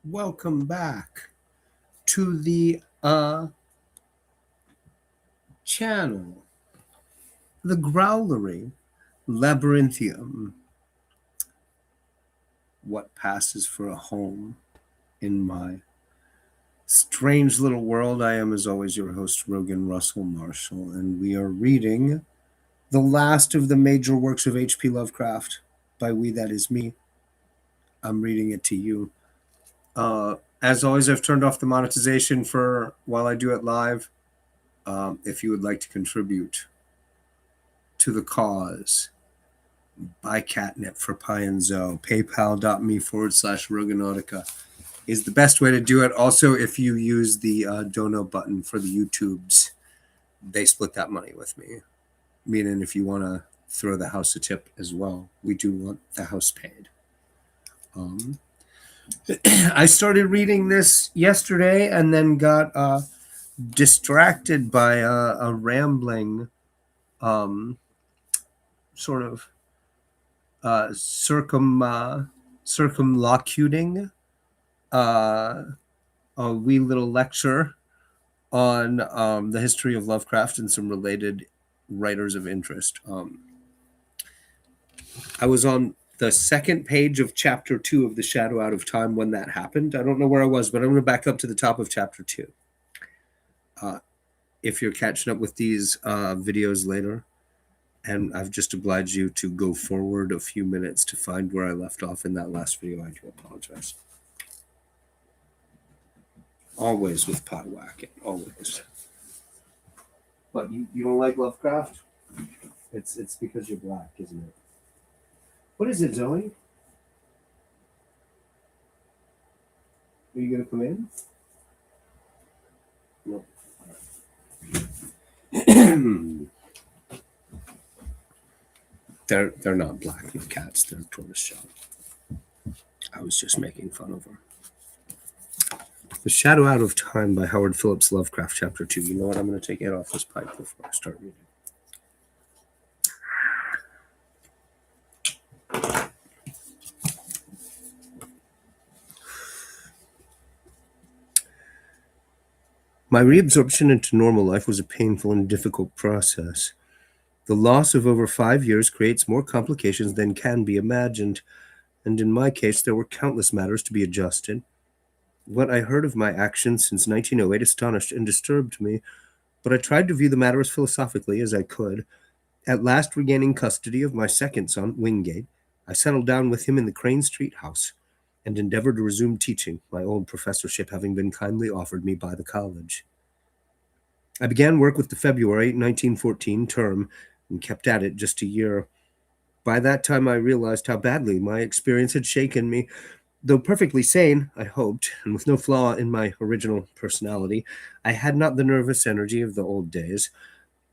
Welcome back to the channel, the Growlery Labyrinthium. What passes for a home in my strange little world? I am, as always, your host, Rogan Russell Marshall, and we are reading the last of the major works of H.P. Lovecraft. By we, that is me. I'm reading it to you. As always, I've turned off the monetization for while I do it live. If you would like to contribute to the cause, buy catnip for Pi and Zoe. PayPal.me/Roganautica is the best way to do it. Also, if you use the dono button for the YouTubes, they split that money with me. Meaning, if you want to throw the house a tip as well, we do want the house paid. I started reading this yesterday and then got distracted by a rambling sort of circumlocuting a wee little lecture on the history of Lovecraft and some related writers of interest. I was on the second page of chapter 2 of The Shadow Out of Time when that happened. I don't know where I was, but I'm going to back up to the top of chapter 2. If you're catching up with these videos later, and I've just obliged you to go forward a few minutes to find where I left off in that last video, I do apologize. Always with pot whacking, always. But you don't like Lovecraft? It's because you're black, isn't it? What is it, Zoe? Are you gonna come in? No. They're not black cats. They're tortoiseshell. I was just making fun of them. The Shadow Out of Time by Howard Phillips Lovecraft, Chapter 2. You know what? I'm going to take it off this pipe before I start reading. My reabsorption into normal life was a painful and difficult process. The loss of over 5 years creates more complications than can be imagined, and in my case, there were countless matters to be adjusted. What I heard of my actions since 1908 astonished and disturbed me, but I tried to view the matter as philosophically as I could. At last regaining custody of my second son, Wingate, I settled down with him in the Crane Street house and endeavored to resume teaching, my old professorship having been kindly offered me by the college. I began work with the February 1914 term and kept at it just a year. By that time, I realized how badly my experience had shaken me. Though perfectly sane, I hoped, and with no flaw in my original personality, I had not the nervous energy of the old days.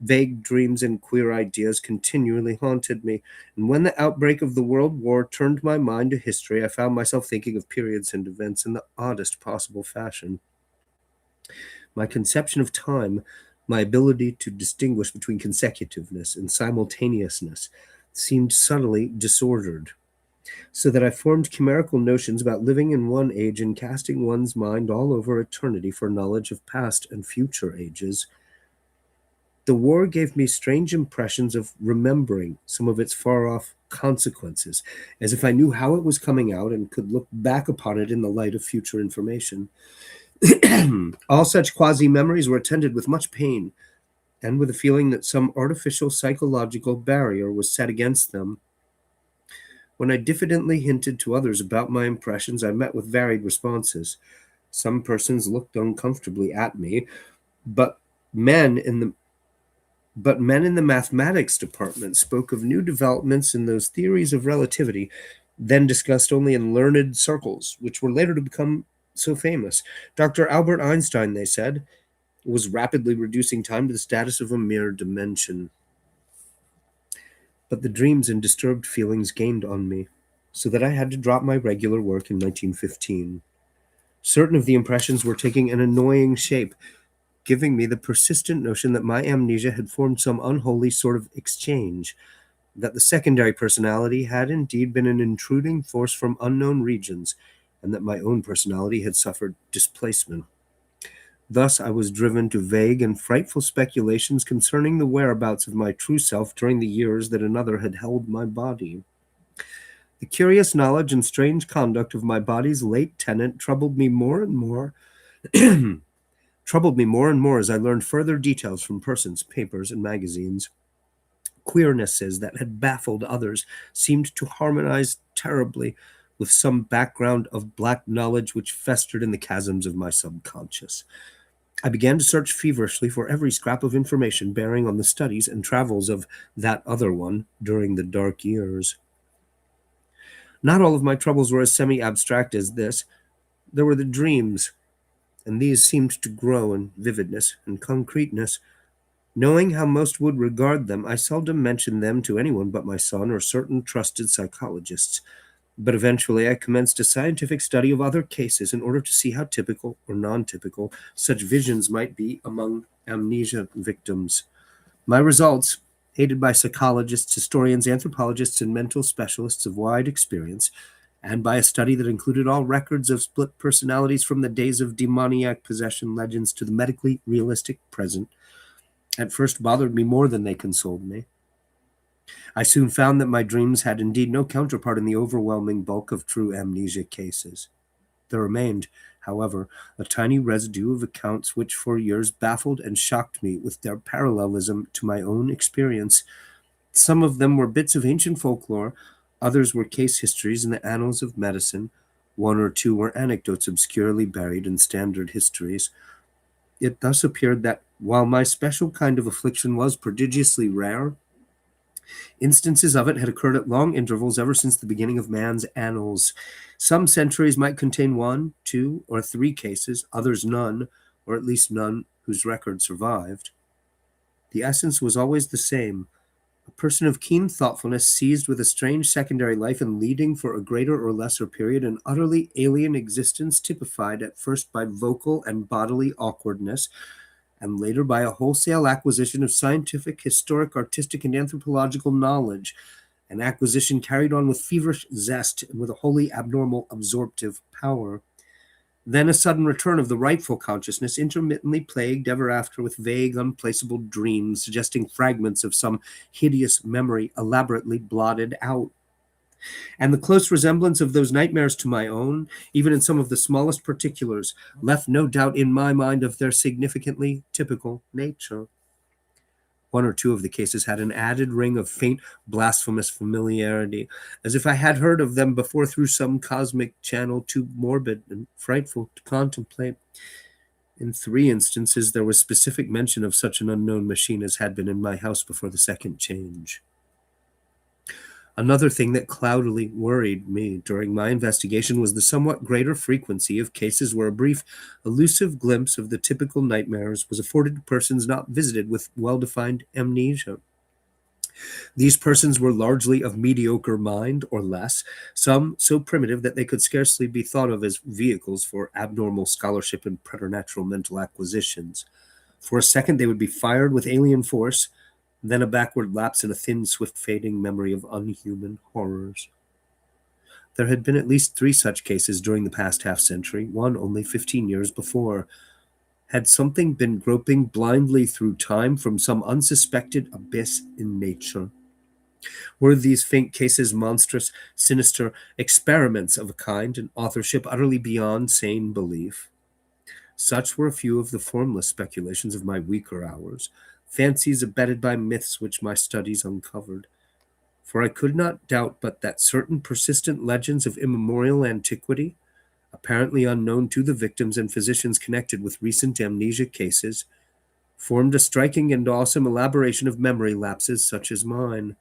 Vague dreams and queer ideas continually haunted me, and when the outbreak of the World War turned my mind to history, I found myself thinking of periods and events in the oddest possible fashion. My conception of time, my ability to distinguish between consecutiveness and simultaneousness, seemed subtly disordered, so that I formed chimerical notions about living in one age and casting one's mind all over eternity for knowledge of past and future ages. The war gave me strange impressions of remembering some of its far-off consequences, as if I knew how it was coming out and could look back upon it in the light of future information. All such quasi-memories were attended with much pain, and with a feeling that some artificial psychological barrier was set against them. When I diffidently hinted to others about my impressions, I met with varied responses. Some persons looked uncomfortably at me, but men in the mathematics department spoke of new developments in those theories of relativity then discussed only in learned circles, which were later to become so famous. Dr. Albert Einstein, they said, was rapidly reducing time to the status of a mere dimension. But the dreams and disturbed feelings gained on me, so that I had to drop my regular work in 1915. Certain of the impressions were taking an annoying shape, giving me the persistent notion that my amnesia had formed some unholy sort of exchange, that the secondary personality had indeed been an intruding force from unknown regions, and that my own personality had suffered displacement. Thus, I was driven to vague and frightful speculations concerning the whereabouts of my true self during the years that another had held my body. The curious knowledge and strange conduct of my body's late tenant troubled me more and more as I learned further details from persons, papers, and magazines. Queernesses that had baffled others seemed to harmonize terribly with some background of black knowledge which festered in the chasms of my subconscious. I began to search feverishly for every scrap of information bearing on the studies and travels of that other one during the dark years. Not all of my troubles were as semi-abstract as this. There were the dreams, and these seemed to grow in vividness and concreteness. Knowing how most would regard them, I seldom mentioned them to anyone but my son or certain trusted psychologists. But eventually I commenced a scientific study of other cases in order to see how typical or non-typical such visions might be among amnesia victims. My results, aided by psychologists, historians, anthropologists, and mental specialists of wide experience, and by a study that included all records of split personalities from the days of demoniac possession legends to the medically realistic present, at first bothered me more than they consoled me. I soon found that my dreams had indeed no counterpart in the overwhelming bulk of true amnesia cases. There remained, however, a tiny residue of accounts which for years baffled and shocked me with their parallelism to my own experience. Some of them were bits of ancient folklore, others were case histories in the annals of medicine, one or two were anecdotes obscurely buried in standard histories. It thus appeared that, while my special kind of affliction was prodigiously rare, instances of it had occurred at long intervals ever since the beginning of man's annals. Some centuries might contain one, two, or three cases, others none, or at least none whose record survived. The essence was always the same: a person of keen thoughtfulness seized with a strange secondary life and leading for a greater or lesser period an utterly alien existence typified at first by vocal and bodily awkwardness, and later by a wholesale acquisition of scientific, historic, artistic, and anthropological knowledge, an acquisition carried on with feverish zest and with a wholly abnormal absorptive power. Then a sudden return of the rightful consciousness, intermittently plagued ever after with vague, unplaceable dreams, suggesting fragments of some hideous memory elaborately blotted out. And the close resemblance of those nightmares to my own, even in some of the smallest particulars, left no doubt in my mind of their significantly typical nature. One or two of the cases had an added ring of faint, blasphemous familiarity, as if I had heard of them before through some cosmic channel too morbid and frightful to contemplate. In three instances, there was specific mention of such an unknown machine as had been in my house before the second change. Another thing that cloudily worried me during my investigation was the somewhat greater frequency of cases where a brief, elusive glimpse of the typical nightmares was afforded to persons not visited with well-defined amnesia. These persons were largely of mediocre mind or less, some so primitive that they could scarcely be thought of as vehicles for abnormal scholarship and preternatural mental acquisitions. For a second they would be fired with alien force, then a backward lapse in a thin, swift fading memory of unhuman horrors. There had been at least three such cases during the past half-century, one only 15 years before. Had something been groping blindly through time from some unsuspected abyss in nature? Were these faint cases monstrous, sinister experiments of a kind, and authorship utterly beyond sane belief? Such were a few of the formless speculations of my weaker hours, fancies abetted by myths which my studies uncovered. For I could not doubt but that certain persistent legends of immemorial antiquity, apparently unknown to the victims and physicians connected with recent amnesia cases, formed a striking and awesome elaboration of memory lapses such as mine.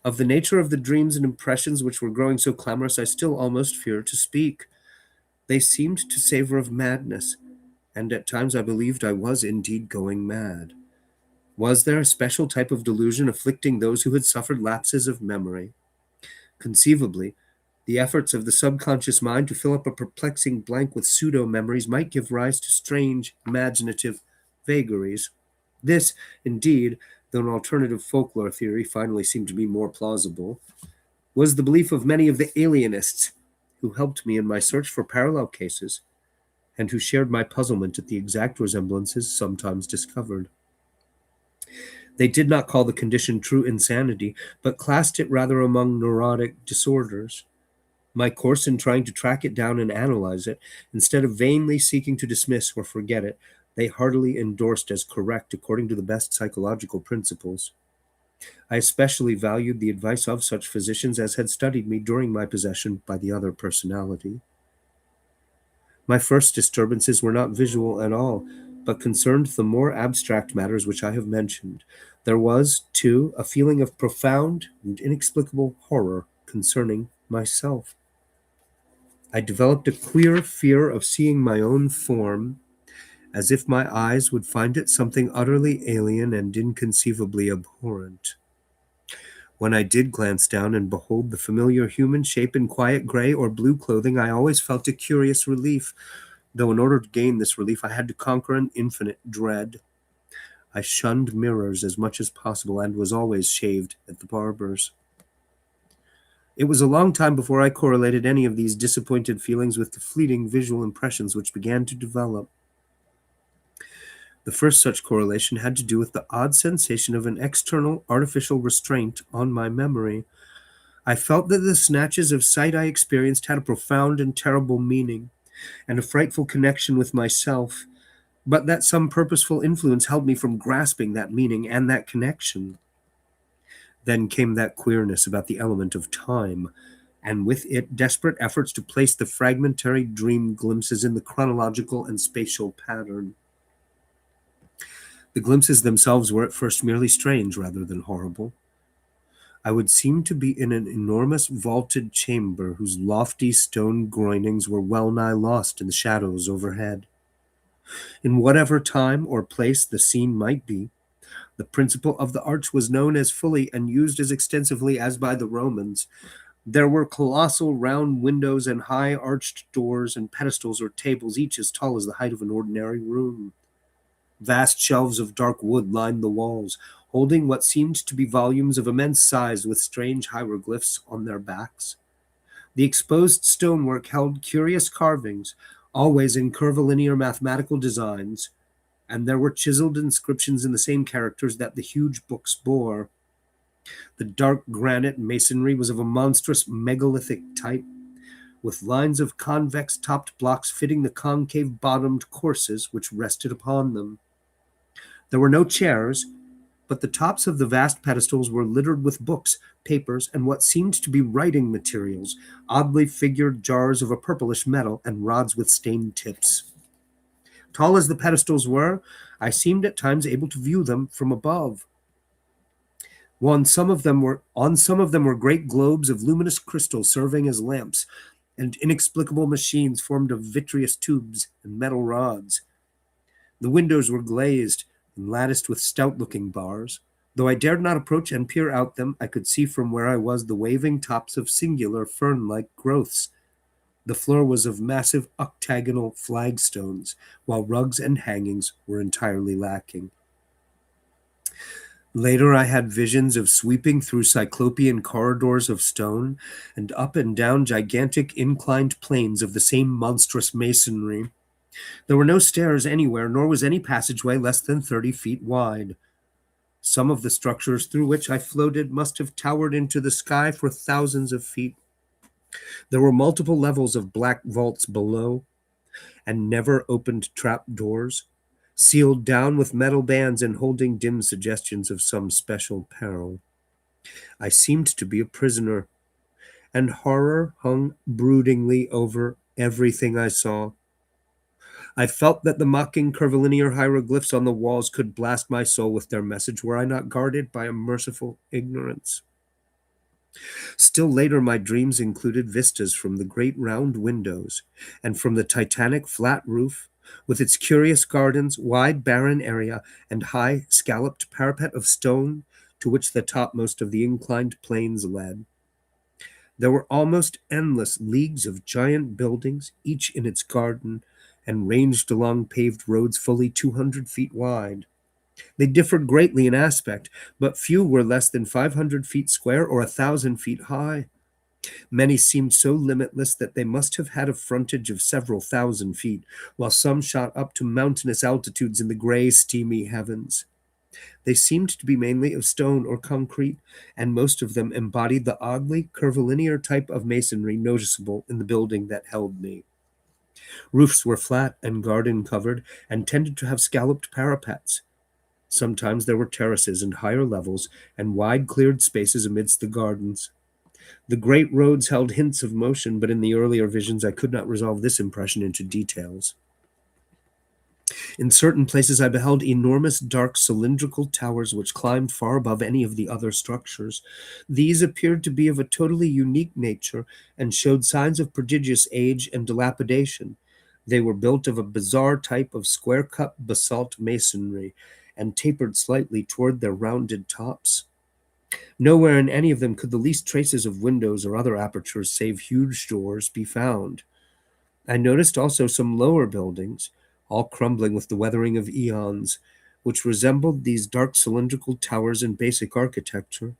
Of the nature of the dreams and impressions which were growing so clamorous, I still almost fear to speak. They seemed to savor of madness, and at times I believed I was indeed going mad. Was there a special type of delusion afflicting those who had suffered lapses of memory? Conceivably, the efforts of the subconscious mind to fill up a perplexing blank with pseudo-memories might give rise to strange, imaginative vagaries. This, indeed, though an alternative folklore theory finally seemed to be more plausible, was the belief of many of the alienists, who helped me in my search for parallel cases, and who shared my puzzlement at the exact resemblances sometimes discovered. They did not call the condition true insanity, but classed it rather among neurotic disorders. My course in trying to track it down and analyze it, instead of vainly seeking to dismiss or forget it, they heartily endorsed as correct according to the best psychological principles. I especially valued the advice of such physicians as had studied me during my possession by the other personality. My first disturbances were not visual at all, but concerned the more abstract matters which I have mentioned. There was, too, a feeling of profound and inexplicable horror concerning myself. I developed a queer fear of seeing my own form, as if my eyes would find it something utterly alien and inconceivably abhorrent. When I did glance down and behold the familiar human shape in quiet gray or blue clothing, I always felt a curious relief, though in order to gain this relief I had to conquer an infinite dread. I shunned mirrors as much as possible and was always shaved at the barber's. It was a long time before I correlated any of these disappointed feelings with the fleeting visual impressions which began to develop. The first such correlation had to do with the odd sensation of an external artificial restraint on my memory. I felt that the snatches of sight I experienced had a profound and terrible meaning, and a frightful connection with myself, but that some purposeful influence held me from grasping that meaning and that connection. Then came that queerness about the element of time, and with it desperate efforts to place the fragmentary dream glimpses in the chronological and spatial pattern. The glimpses themselves were at first merely strange rather than horrible. I would seem to be in an enormous vaulted chamber whose lofty stone groinings were well nigh lost in the shadows overhead. In whatever time or place the scene might be, the principle of the arch was known as fully and used as extensively as by the Romans. There were colossal round windows and high arched doors and pedestals or tables, each as tall as the height of an ordinary room. Vast shelves of dark wood lined the walls, holding what seemed to be volumes of immense size with strange hieroglyphs on their backs. The exposed stonework held curious carvings, always in curvilinear mathematical designs, and there were chiseled inscriptions in the same characters that the huge books bore. The dark granite masonry was of a monstrous megalithic type, with lines of convex-topped blocks fitting the concave-bottomed courses which rested upon them. There were no chairs, but the tops of the vast pedestals were littered with books, papers, and what seemed to be writing materials, oddly figured jars of a purplish metal and rods with stained tips. Tall as the pedestals were, I seemed at times able to view them from above. On some of them were great globes of luminous crystal serving as lamps, and inexplicable machines formed of vitreous tubes and metal rods. The windows were glazed and latticed with stout-looking bars. Though I dared not approach and peer out them, I could see from where I was the waving tops of singular fern-like growths. The floor was of massive octagonal flagstones, while rugs and hangings were entirely lacking. Later I had visions of sweeping through cyclopean corridors of stone and up and down gigantic inclined planes of the same monstrous masonry. There were no stairs anywhere, nor was any passageway less than 30 feet wide. Some of the structures through which I floated must have towered into the sky for thousands of feet. There were multiple levels of black vaults below, and never-opened trap doors, sealed down with metal bands and holding dim suggestions of some special peril. I seemed to be a prisoner, and horror hung broodingly over everything I saw. I felt that the mocking curvilinear hieroglyphs on the walls could blast my soul with their message were I not guarded by a merciful ignorance. Still later, my dreams included vistas from the great round windows and from the titanic flat roof, with its curious gardens, wide barren area, and high scalloped parapet of stone to which the topmost of the inclined planes led. There were almost endless leagues of giant buildings, each in its garden, and ranged along paved roads fully 200 feet wide. They differed greatly in aspect, but few were less than 500 feet square or 1,000 feet high. Many seemed so limitless that they must have had a frontage of several thousand feet, while some shot up to mountainous altitudes in the gray, steamy heavens. They seemed to be mainly of stone or concrete, and most of them embodied the oddly curvilinear type of masonry noticeable in the building that held me. Roofs were flat and garden-covered, and tended to have scalloped parapets. Sometimes there were terraces and higher levels, and wide cleared spaces amidst the gardens. The great roads held hints of motion, but in the earlier visions I could not resolve this impression into details. In certain places I beheld enormous dark cylindrical towers which climbed far above any of the other structures. These appeared to be of a totally unique nature and showed signs of prodigious age and dilapidation. They were built of a bizarre type of square-cut basalt masonry and tapered slightly toward their rounded tops. Nowhere in any of them could the least traces of windows or other apertures save huge doors be found. I noticed also some lower buildings, all crumbling with the weathering of eons, which resembled these dark cylindrical towers in basic architecture.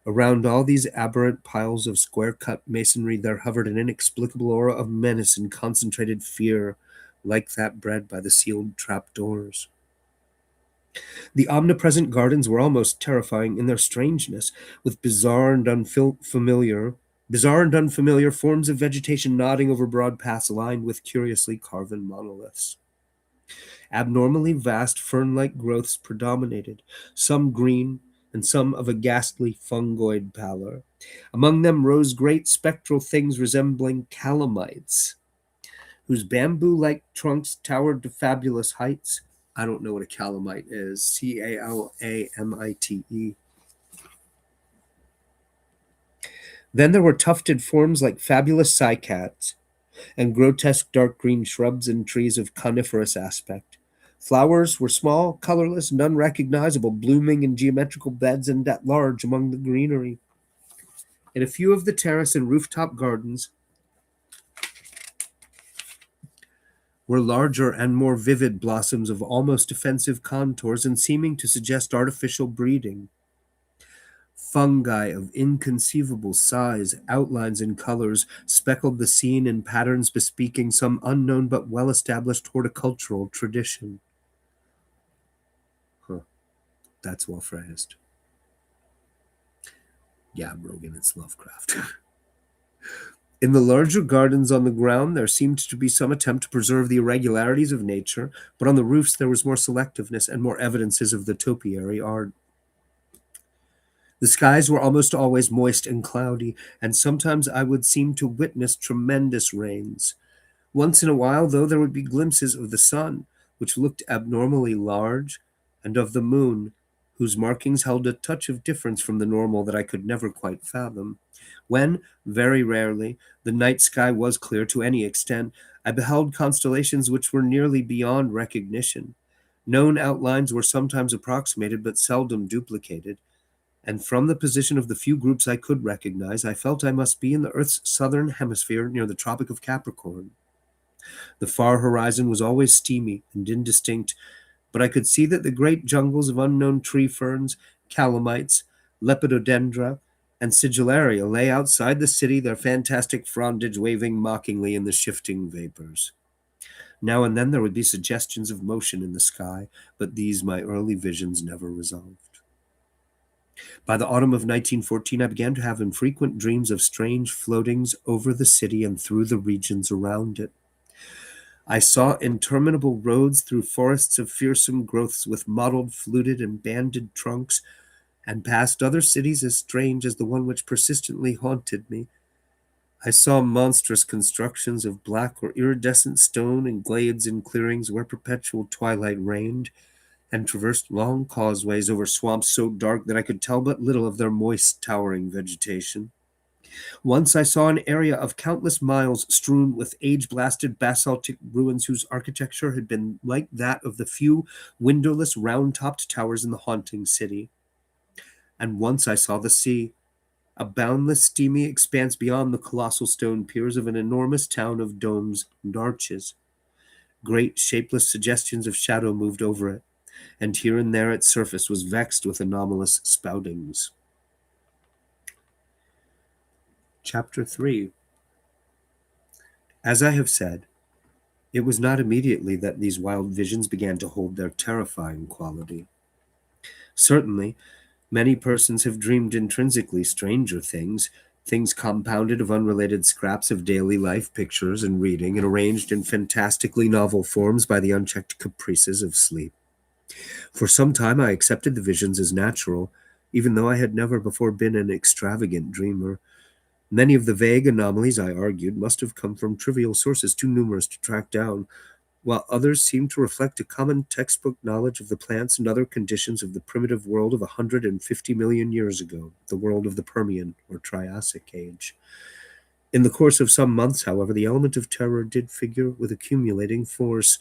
Around all these aberrant piles of square-cut masonry there hovered an inexplicable aura of menace and concentrated fear, like that bred by the sealed trapdoors. The omnipresent gardens were almost terrifying in their strangeness, with bizarre and unfamiliar forms of vegetation nodding over broad paths lined with curiously carven monoliths. Abnormally vast fern-like growths predominated, some green and some of a ghastly fungoid pallor. Among them rose great spectral things resembling calamites, whose bamboo-like trunks towered to fabulous heights. I don't know what a calamite is. Calamite. Then there were tufted forms like fabulous cycads, and grotesque dark green shrubs and trees of coniferous aspect. Flowers were small, colorless, and unrecognizable, blooming in geometrical beds and at large among the greenery. In a few of the terrace and rooftop gardens were larger and more vivid blossoms of almost offensive contours and seeming to suggest artificial breeding. Fungi of inconceivable size, outlines, and colors speckled the scene in patterns bespeaking some unknown but well-established horticultural tradition. Huh, that's well phrased. Yeah, Rogan, it's Lovecraft. In the larger gardens on the ground, there seemed to be some attempt to preserve the irregularities of nature, but on the roofs there was more selectiveness and more evidences of the topiary art. The skies were almost always moist and cloudy, and sometimes I would seem to witness tremendous rains. Once in a while, though, there would be glimpses of the sun, which looked abnormally large, and of the moon, whose markings held a touch of difference from the normal that I could never quite fathom. When, very rarely, the night sky was clear to any extent, I beheld constellations which were nearly beyond recognition. Known outlines were sometimes approximated but seldom duplicated, and from the position of the few groups I could recognize, I felt I must be in the Earth's southern hemisphere near the Tropic of Capricorn. The far horizon was always steamy and indistinct, but I could see that the great jungles of unknown tree ferns, calamites, lepidodendra, and sigillaria lay outside the city, their fantastic frondage waving mockingly in the shifting vapors. Now and then there would be suggestions of motion in the sky, but these my early visions never resolved. By the autumn of 1914, I began to have infrequent dreams of strange floatings over the city and through the regions around it. I saw interminable roads through forests of fearsome growths with mottled, fluted, and banded trunks, and passed other cities as strange as the one which persistently haunted me. I saw monstrous constructions of black or iridescent stone in glades and clearings where perpetual twilight reigned, and traversed long causeways over swamps so dark that I could tell but little of their moist, towering vegetation. Once I saw an area of countless miles strewn with age-blasted basaltic ruins whose architecture had been like that of the few windowless round-topped towers in the haunting city. And once I saw the sea, a boundless steamy expanse beyond the colossal stone piers of an enormous town of domes and arches. Great shapeless suggestions of shadow moved over it, and here and there its surface was vexed with anomalous spoutings. Chapter 3. As I have said, it was not immediately that these wild visions began to hold their terrifying quality. Certainly, many persons have dreamed intrinsically stranger things, things compounded of unrelated scraps of daily life pictures and reading, and arranged in fantastically novel forms by the unchecked caprices of sleep. For some time I accepted the visions as natural, even though I had never before been an extravagant dreamer. Many of the vague anomalies, I argued, must have come from trivial sources too numerous to track down, while others seemed to reflect a common textbook knowledge of the plants and other conditions of the primitive world of 150 million years ago, the world of the Permian or Triassic age. In the course of some months, however, the element of terror did figure with accumulating force.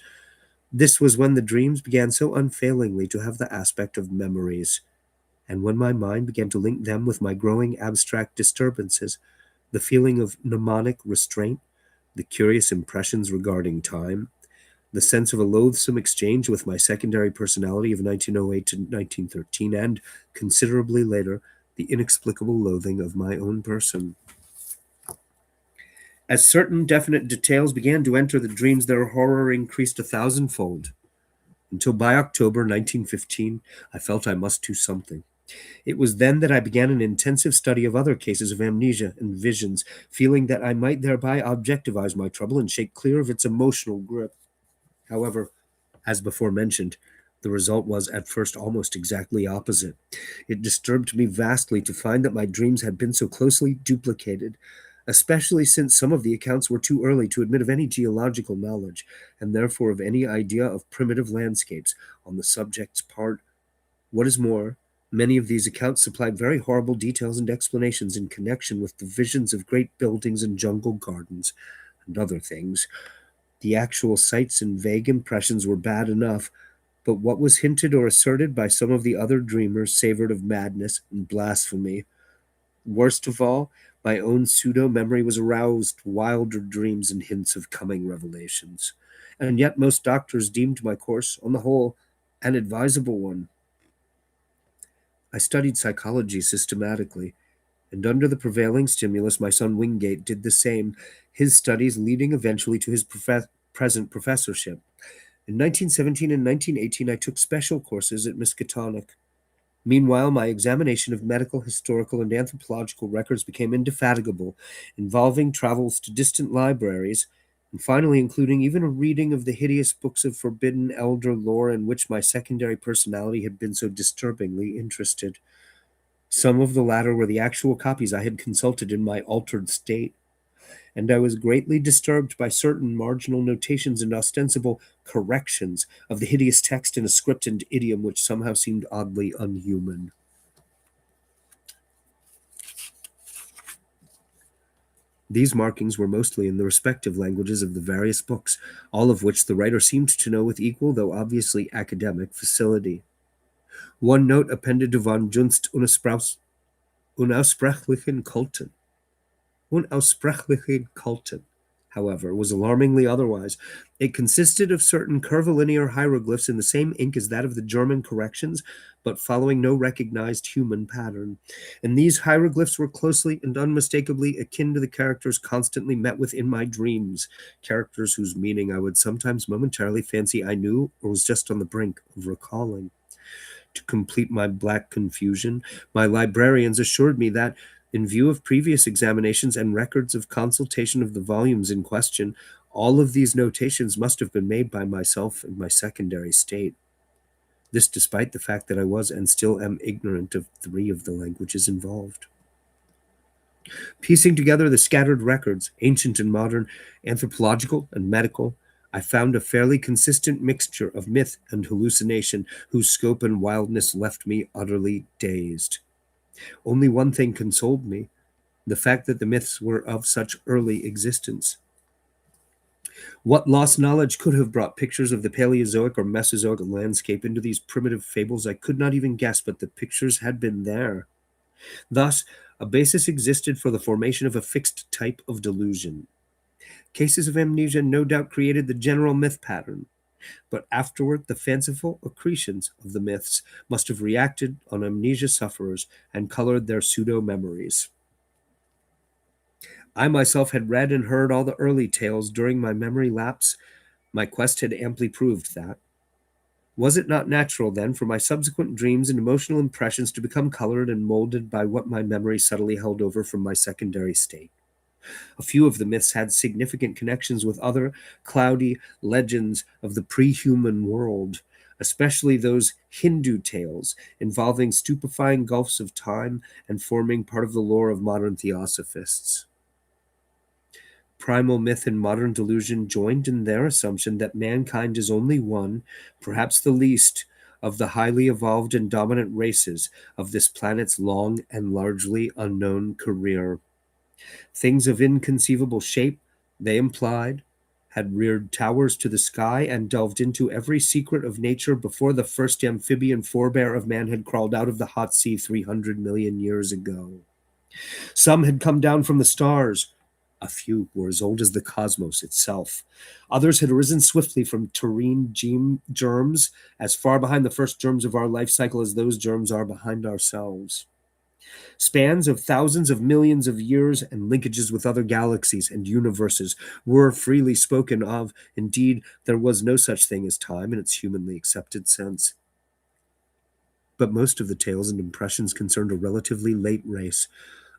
This was when the dreams began so unfailingly to have the aspect of memories, and when my mind began to link them with my growing abstract disturbances, the feeling of mnemonic restraint, the curious impressions regarding time, the sense of a loathsome exchange with my secondary personality of 1908 to 1913, and, considerably later, the inexplicable loathing of my own person. As certain definite details began to enter the dreams, their horror increased a thousandfold, until by October 1915 I felt I must do something. It was then that I began an intensive study of other cases of amnesia and visions, feeling that I might thereby objectivize my trouble and shake clear of its emotional grip. However, as before mentioned, the result was at first almost exactly opposite. It disturbed me vastly to find that my dreams had been so closely duplicated, especially since some of the accounts were too early to admit of any geological knowledge, and therefore of any idea of primitive landscapes on the subject's part. What is more, many of these accounts supplied very horrible details and explanations in connection with the visions of great buildings and jungle gardens, and other things. The actual sights and vague impressions were bad enough, but what was hinted or asserted by some of the other dreamers savored of madness and blasphemy. Worst of all, my own pseudo memory was aroused to wilder dreams and hints of coming revelations. And yet most doctors deemed my course, on the whole, an advisable one. I studied psychology systematically, and under the prevailing stimulus, my son Wingate did the same, his studies leading eventually to his present professorship. In 1917 and 1918, I took special courses at Miskatonic. Meanwhile, my examination of medical, historical, and anthropological records became indefatigable, involving travels to distant libraries, and finally including even a reading of the hideous books of forbidden elder lore in which my secondary personality had been so disturbingly interested. Some of the latter were the actual copies I had consulted in my altered state, and I was greatly disturbed by certain marginal notations and ostensible corrections of the hideous text in a script and idiom which somehow seemed oddly unhuman. These markings were mostly in the respective languages of the various books, all of which the writer seemed to know with equal, though obviously academic, facility. One note appended to von Junst unaussprechlichen Kulten. Unaussprechlichen Kulten, however, was alarmingly otherwise. It consisted of certain curvilinear hieroglyphs in the same ink as that of the German corrections, but following no recognized human pattern. And these hieroglyphs were closely and unmistakably akin to the characters constantly met with in my dreams, characters whose meaning I would sometimes momentarily fancy I knew or was just on the brink of recalling. To complete my black confusion, my librarians assured me that, in view of previous examinations and records of consultation of the volumes in question, all of these notations must have been made by myself in my secondary state. This despite the fact that I was and still am ignorant of three of the languages involved. Piecing together the scattered records, ancient and modern, anthropological and medical, I found a fairly consistent mixture of myth and hallucination whose scope and wildness left me utterly dazed. Only one thing consoled me, the fact that the myths were of such early existence. What lost knowledge could have brought pictures of the Paleozoic or Mesozoic landscape into these primitive fables I could not even guess, but the pictures had been there. Thus, a basis existed for the formation of a fixed type of delusion. Cases of amnesia no doubt created the general myth pattern, but afterward the fanciful accretions of the myths must have reacted on amnesia sufferers and colored their pseudo-memories. I myself had read and heard all the early tales during my memory lapse. My quest had amply proved that. Was it not natural, then, for my subsequent dreams and emotional impressions to become colored and molded by what my memory subtly held over from my secondary state? A few of the myths had significant connections with other cloudy legends of the pre-human world, especially those Hindu tales involving stupefying gulfs of time and forming part of the lore of modern theosophists. Primal myth and modern delusion joined in their assumption that mankind is only one, perhaps the least, of the highly evolved and dominant races of this planet's long and largely unknown career. Things of inconceivable shape, they implied, had reared towers to the sky and delved into every secret of nature before the first amphibian forebear of man had crawled out of the hot sea 300 million years ago. Some had come down from the stars. A few were as old as the cosmos itself. Others had arisen swiftly from terrene germs, as far behind the first germs of our life cycle as those germs are behind ourselves. Spans of thousands of millions of years and linkages with other galaxies and universes were freely spoken of. Indeed, there was no such thing as time in its humanly accepted sense. But most of the tales and impressions concerned a relatively late race,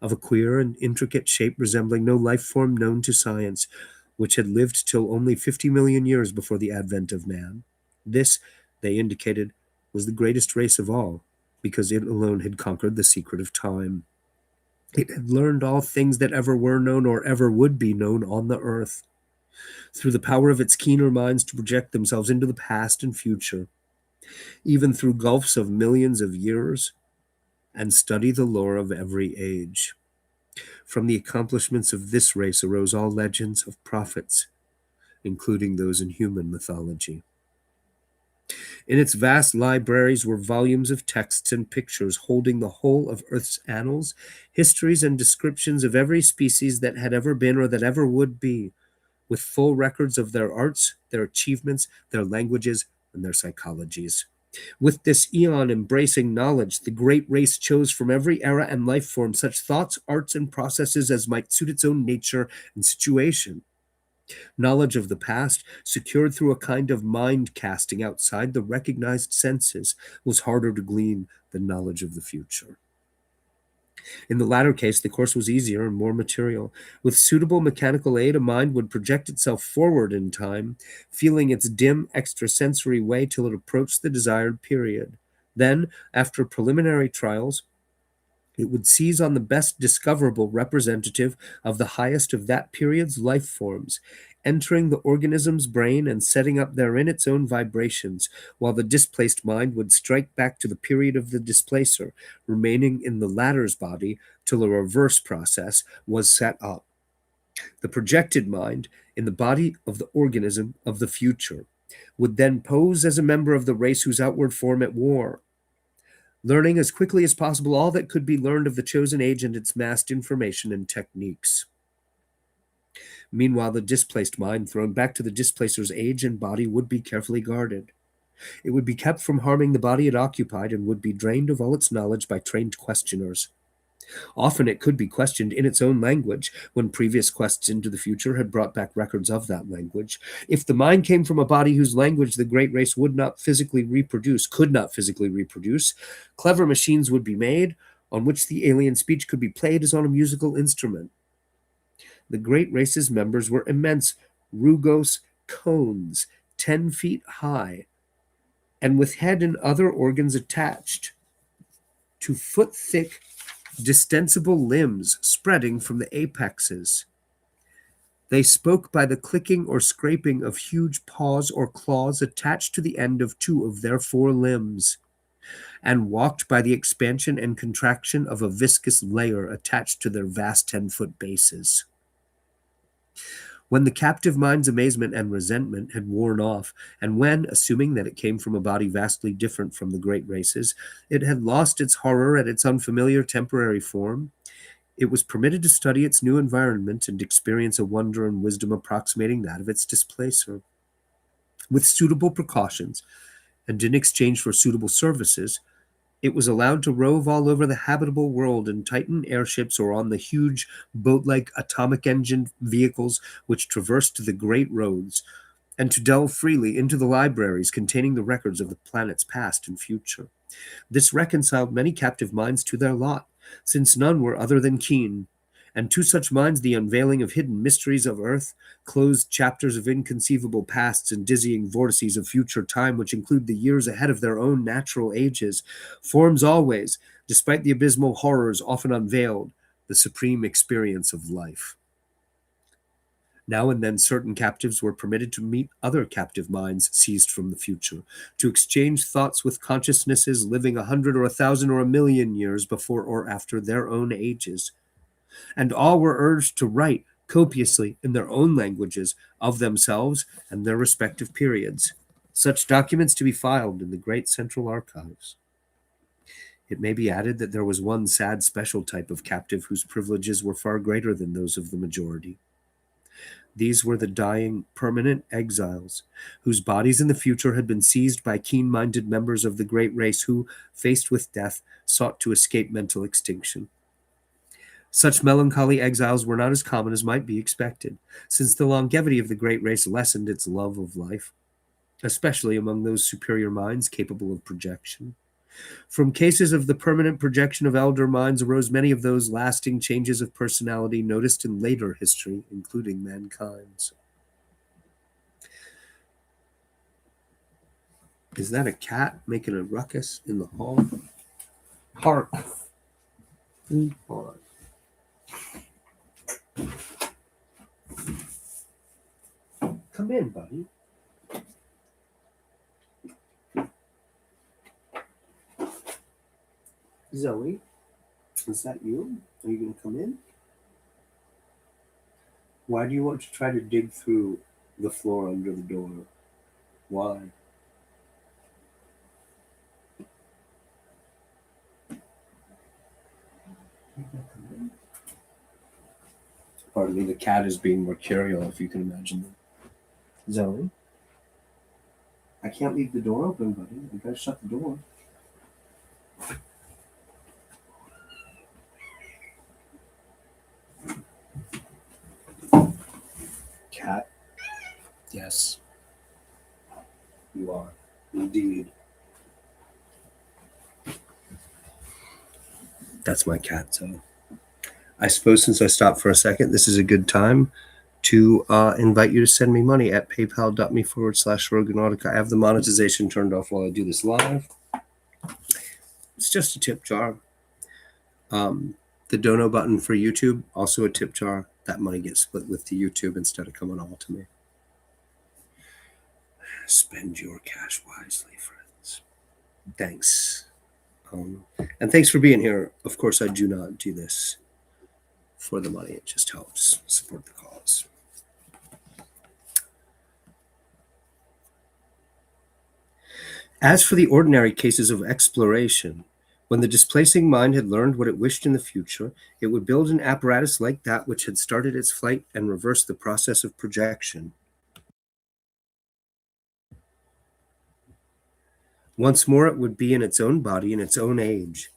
of a queer and intricate shape resembling no life form known to science, which had lived till only 50 million years before the advent of man. This, they indicated, was the greatest race of all, because it alone had conquered the secret of time. It had learned all things that ever were known or ever would be known on the earth, through the power of its keener minds to project themselves into the past and future, even through gulfs of millions of years, and study the lore of every age. From the accomplishments of this race arose all legends of prophets, including those in human mythology. In its vast libraries were volumes of texts and pictures holding the whole of Earth's annals, histories, and descriptions of every species that had ever been or that ever would be, with full records of their arts, their achievements, their languages, and their psychologies. With this eon embracing knowledge, the great race chose from every era and life form such thoughts, arts, and processes as might suit its own nature and situation. Knowledge of the past, secured through a kind of mind casting outside the recognized senses, was harder to glean than knowledge of the future. In the latter case, the course was easier and more material. With suitable mechanical aid, a mind would project itself forward in time, feeling its dim extrasensory way till it approached the desired period. Then, after preliminary trials, it would seize on the best discoverable representative of the highest of that period's life forms, entering the organism's brain and setting up therein its own vibrations, while the displaced mind would strike back to the period of the displacer, remaining in the latter's body till a reverse process was set up. The projected mind, in the body of the organism of the future, would then pose as a member of the race whose outward form at war, learning as quickly as possible all that could be learned of the chosen age and its massed information and techniques. Meanwhile, the displaced mind, thrown back to the displacer's age and body, would be carefully guarded. It would be kept from harming the body it occupied and would be drained of all its knowledge by trained questioners. Often it could be questioned in its own language, when previous quests into the future had brought back records of that language. If the mind came from a body whose language the great race could not physically reproduce, clever machines would be made on which the alien speech could be played as on a musical instrument. The great race's members were immense, rugose cones, 10 feet high, and with head and other organs attached to foot-thick, distensible limbs spreading from the apexes. They spoke by the clicking or scraping of huge paws or claws attached to the end of 2 of their 4 limbs, and walked by the expansion and contraction of a viscous layer attached to their vast 10-foot bases. When the captive mind's amazement and resentment had worn off, and when, assuming that it came from a body vastly different from the great race's, it had lost its horror at its unfamiliar temporary form, it was permitted to study its new environment and experience a wonder and wisdom approximating that of its displacer. With suitable precautions, and in exchange for suitable services, It was allowed to rove all over the habitable world in Titan airships or on the huge boat-like atomic engine vehicles which traversed the great roads, and to delve freely into the libraries containing the records of the planet's past and future. This reconciled many captive minds to their lot, since none were other than keen, and to such minds the unveiling of hidden mysteries of earth, closed chapters of inconceivable pasts and dizzying vortices of future time which include the years ahead of their own natural ages, forms always, despite the abysmal horrors often unveiled, the supreme experience of life. Now and then certain captives were permitted to meet other captive minds seized from the future, to exchange thoughts with consciousnesses living 100 or 1,000 or 1,000,000 years before or after their own ages. And all were urged to write copiously in their own languages of themselves and their respective periods, such documents to be filed in the great central archives. It may be added that there was one sad special type of captive whose privileges were far greater than those of the majority. These were the dying permanent exiles, whose bodies in the future had been seized by keen-minded members of the great race who, faced with death, sought to escape mental extinction. Such melancholy exiles were not as common as might be expected, since the longevity of the great race lessened its love of life, especially among those superior minds capable of projection. From cases of the permanent projection of elder minds arose many of those lasting changes of personality noticed in later history, including mankind's. Is that a cat making a ruckus in the hall? Hark! Hold on. Come in, buddy. Zoe, is that you? Are you going to come in? Why do you want to try to dig through the floor under the door? Why? Pardon me, the cat is being mercurial, if you can imagine that. Zoe? I can't leave the door open, buddy. I gotta shut the door. Cat? Yes. You are. Indeed. That's my cat, so I suppose since I stopped for a second, this is a good time to invite you to send me money at paypal.me/Roganautica. I have the monetization turned off while I do this live. It's just a tip jar. The dono button for YouTube, also a tip jar. That money gets split with the YouTube instead of coming all to me. Spend your cash wisely, friends. Thanks. And thanks for being here. Of course, I do not do this for the money. It just helps support the cause. As for the ordinary cases of exploration, when the displacing mind had learned what it wished in the future, it would build an apparatus like that which had started its flight and reverse the process of projection. Once more it would be in its own body in its own age,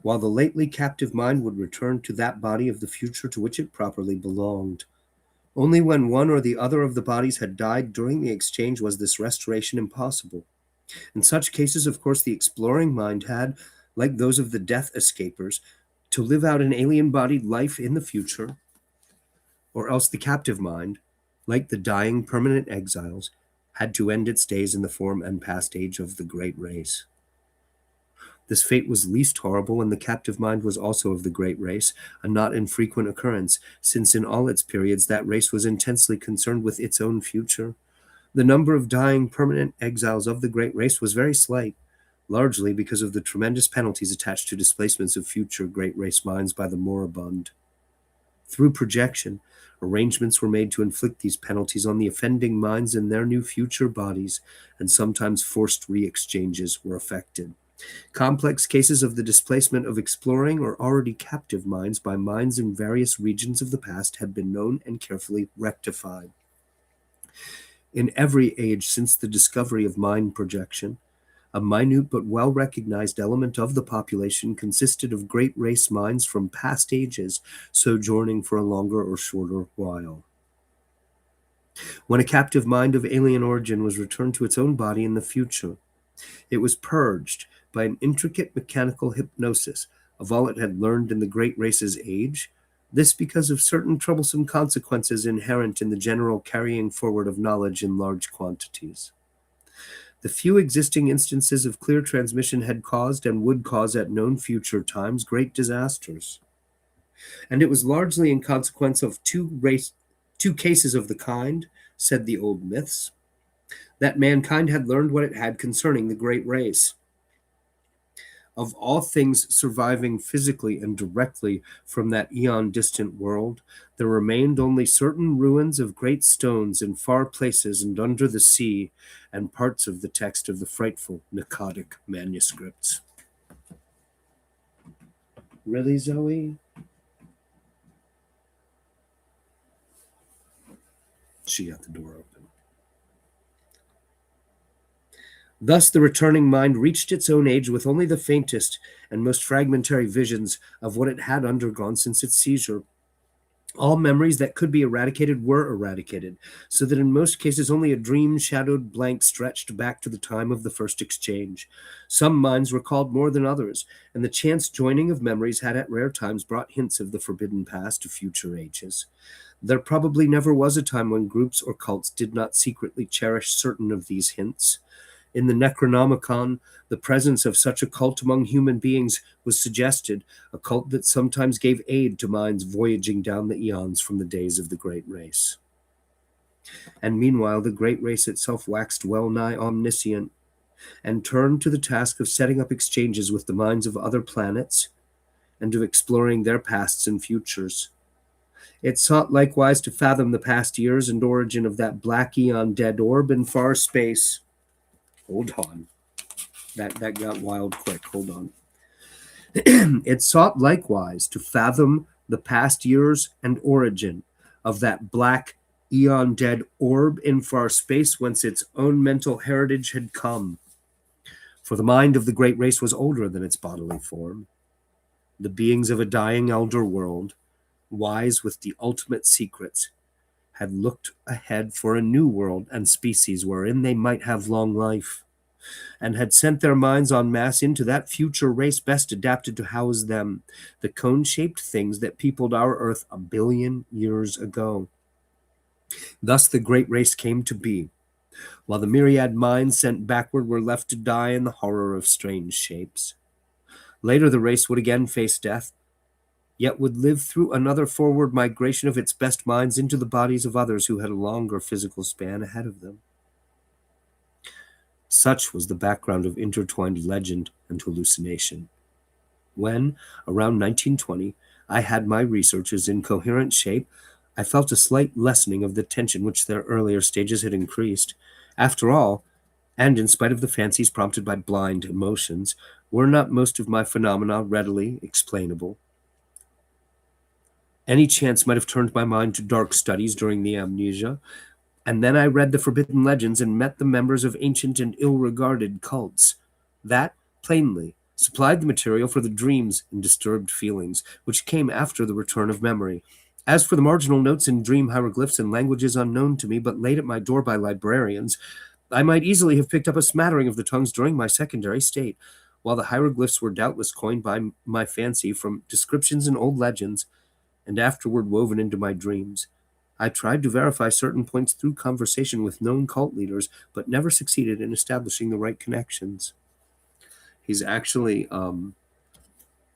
while the lately captive mind would return to that body of the future to which it properly belonged. Only when one or the other of the bodies had died during the exchange was this restoration impossible. In such cases, of course, the exploring mind had, like those of the death escapers, to live out an alien-bodied life in the future, or else the captive mind, like the dying permanent exiles, had to end its days in the form and past age of the great race. This fate was least horrible when the captive mind was also of the great race, a not infrequent occurrence, since in all its periods that race was intensely concerned with its own future. The number of dying permanent exiles of the great race was very slight, largely because of the tremendous penalties attached to displacements of future great race minds by the moribund. Through projection, arrangements were made to inflict these penalties on the offending minds in their new future bodies, and sometimes forced re-exchanges were effected. Complex cases of the displacement of exploring or already captive minds by minds in various regions of the past had been known and carefully rectified. In every age since the discovery of mind projection, A minute but well-recognized element of the population consisted of great race minds from past ages, sojourning for a longer or shorter while. When a captive mind of alien origin was returned to its own body in the future, it was purged by an intricate mechanical hypnosis of all it had learned in the great race's age, this because of certain troublesome consequences inherent in the general carrying forward of knowledge in large quantities. The few existing instances of clear transmission had caused and would cause at known future times great disasters. And it was largely in consequence of two cases of the kind, said the old myths, that mankind had learned what it had concerning the great race. Of all things surviving physically and directly from that eon distant world, there remained only certain ruins of great stones in far places and under the sea, and parts of the text of the frightful Akkadic manuscripts. Really, Zoe? She got the door open. Thus the returning mind reached its own age with only the faintest and most fragmentary visions of what it had undergone since its seizure. All memories that could be eradicated were eradicated, so that in most cases only a dream-shadowed blank stretched back to the time of the first exchange. Some minds recalled more than others, and the chance joining of memories had at rare times brought hints of the forbidden past to future ages. There probably never was a time when groups or cults did not secretly cherish certain of these hints. In the Necronomicon, the presence of such a cult among human beings was suggested, a cult that sometimes gave aid to minds voyaging down the eons from the days of the Great Race. And meanwhile, the Great Race itself waxed well nigh omniscient, and turned to the task of setting up exchanges with the minds of other planets, and of exploring their pasts and futures. It sought likewise to fathom the past years and origin of that black eon dead orb in far space. Hold on. That got wild quick. Hold on. It sought likewise to fathom the past years and origin of that black eon dead orb in far space whence its own mental heritage had come. For the mind of the great race was older than its bodily form. The beings of a dying elder world, wise with the ultimate secrets, had looked ahead for a new world and species wherein they might have long life, and had sent their minds en masse into that future race best adapted to house them, the cone-shaped things that peopled our earth 1 billion years ago. Thus the great race came to be, while the myriad minds sent backward were left to die in the horror of strange shapes. Later the race would again face death, yet would live through another forward migration of its best minds into the bodies of others who had a longer physical span ahead of them. Such was the background of intertwined legend and hallucination. When, around 1920, I had my researches in coherent shape, I felt a slight lessening of the tension which their earlier stages had increased. After all, and in spite of the fancies prompted by blind emotions, were not most of my phenomena readily explainable? Any chance might have turned my mind to dark studies during the amnesia, and then I read the forbidden legends and met the members of ancient and ill-regarded cults. That, plainly, supplied the material for the dreams and disturbed feelings, which came after the return of memory. As for the marginal notes in dream hieroglyphs in languages unknown to me but laid at my door by librarians, I might easily have picked up a smattering of the tongues during my secondary state, while the hieroglyphs were doubtless coined by my fancy from descriptions in old legends, and afterward woven into my dreams. I tried to verify certain points through conversation with known cult leaders, but never succeeded in establishing the right connections. He's actually,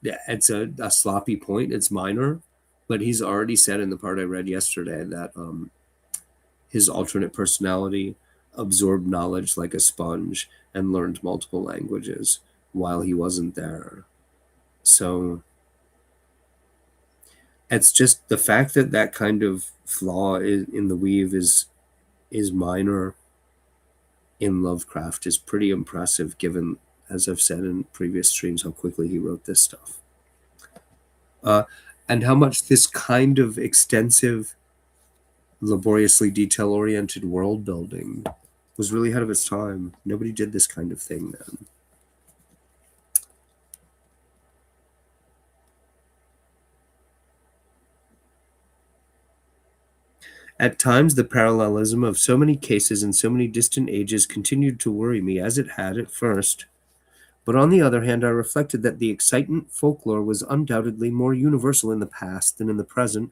it's a sloppy point. It's minor, but he's already said in the part I read yesterday that his alternate personality absorbed knowledge like a sponge and learned multiple languages while he wasn't there. So it's just the fact that that kind of flaw in the weave is minor in Lovecraft is pretty impressive, given, as I've said in previous streams, how quickly he wrote this stuff. And how much this kind of extensive, laboriously detail-oriented world building was really ahead of its time. Nobody did this kind of thing then. At times, the parallelism of so many cases in so many distant ages continued to worry me, as it had at first. But on the other hand, I reflected that the excitant folklore was undoubtedly more universal in the past than in the present.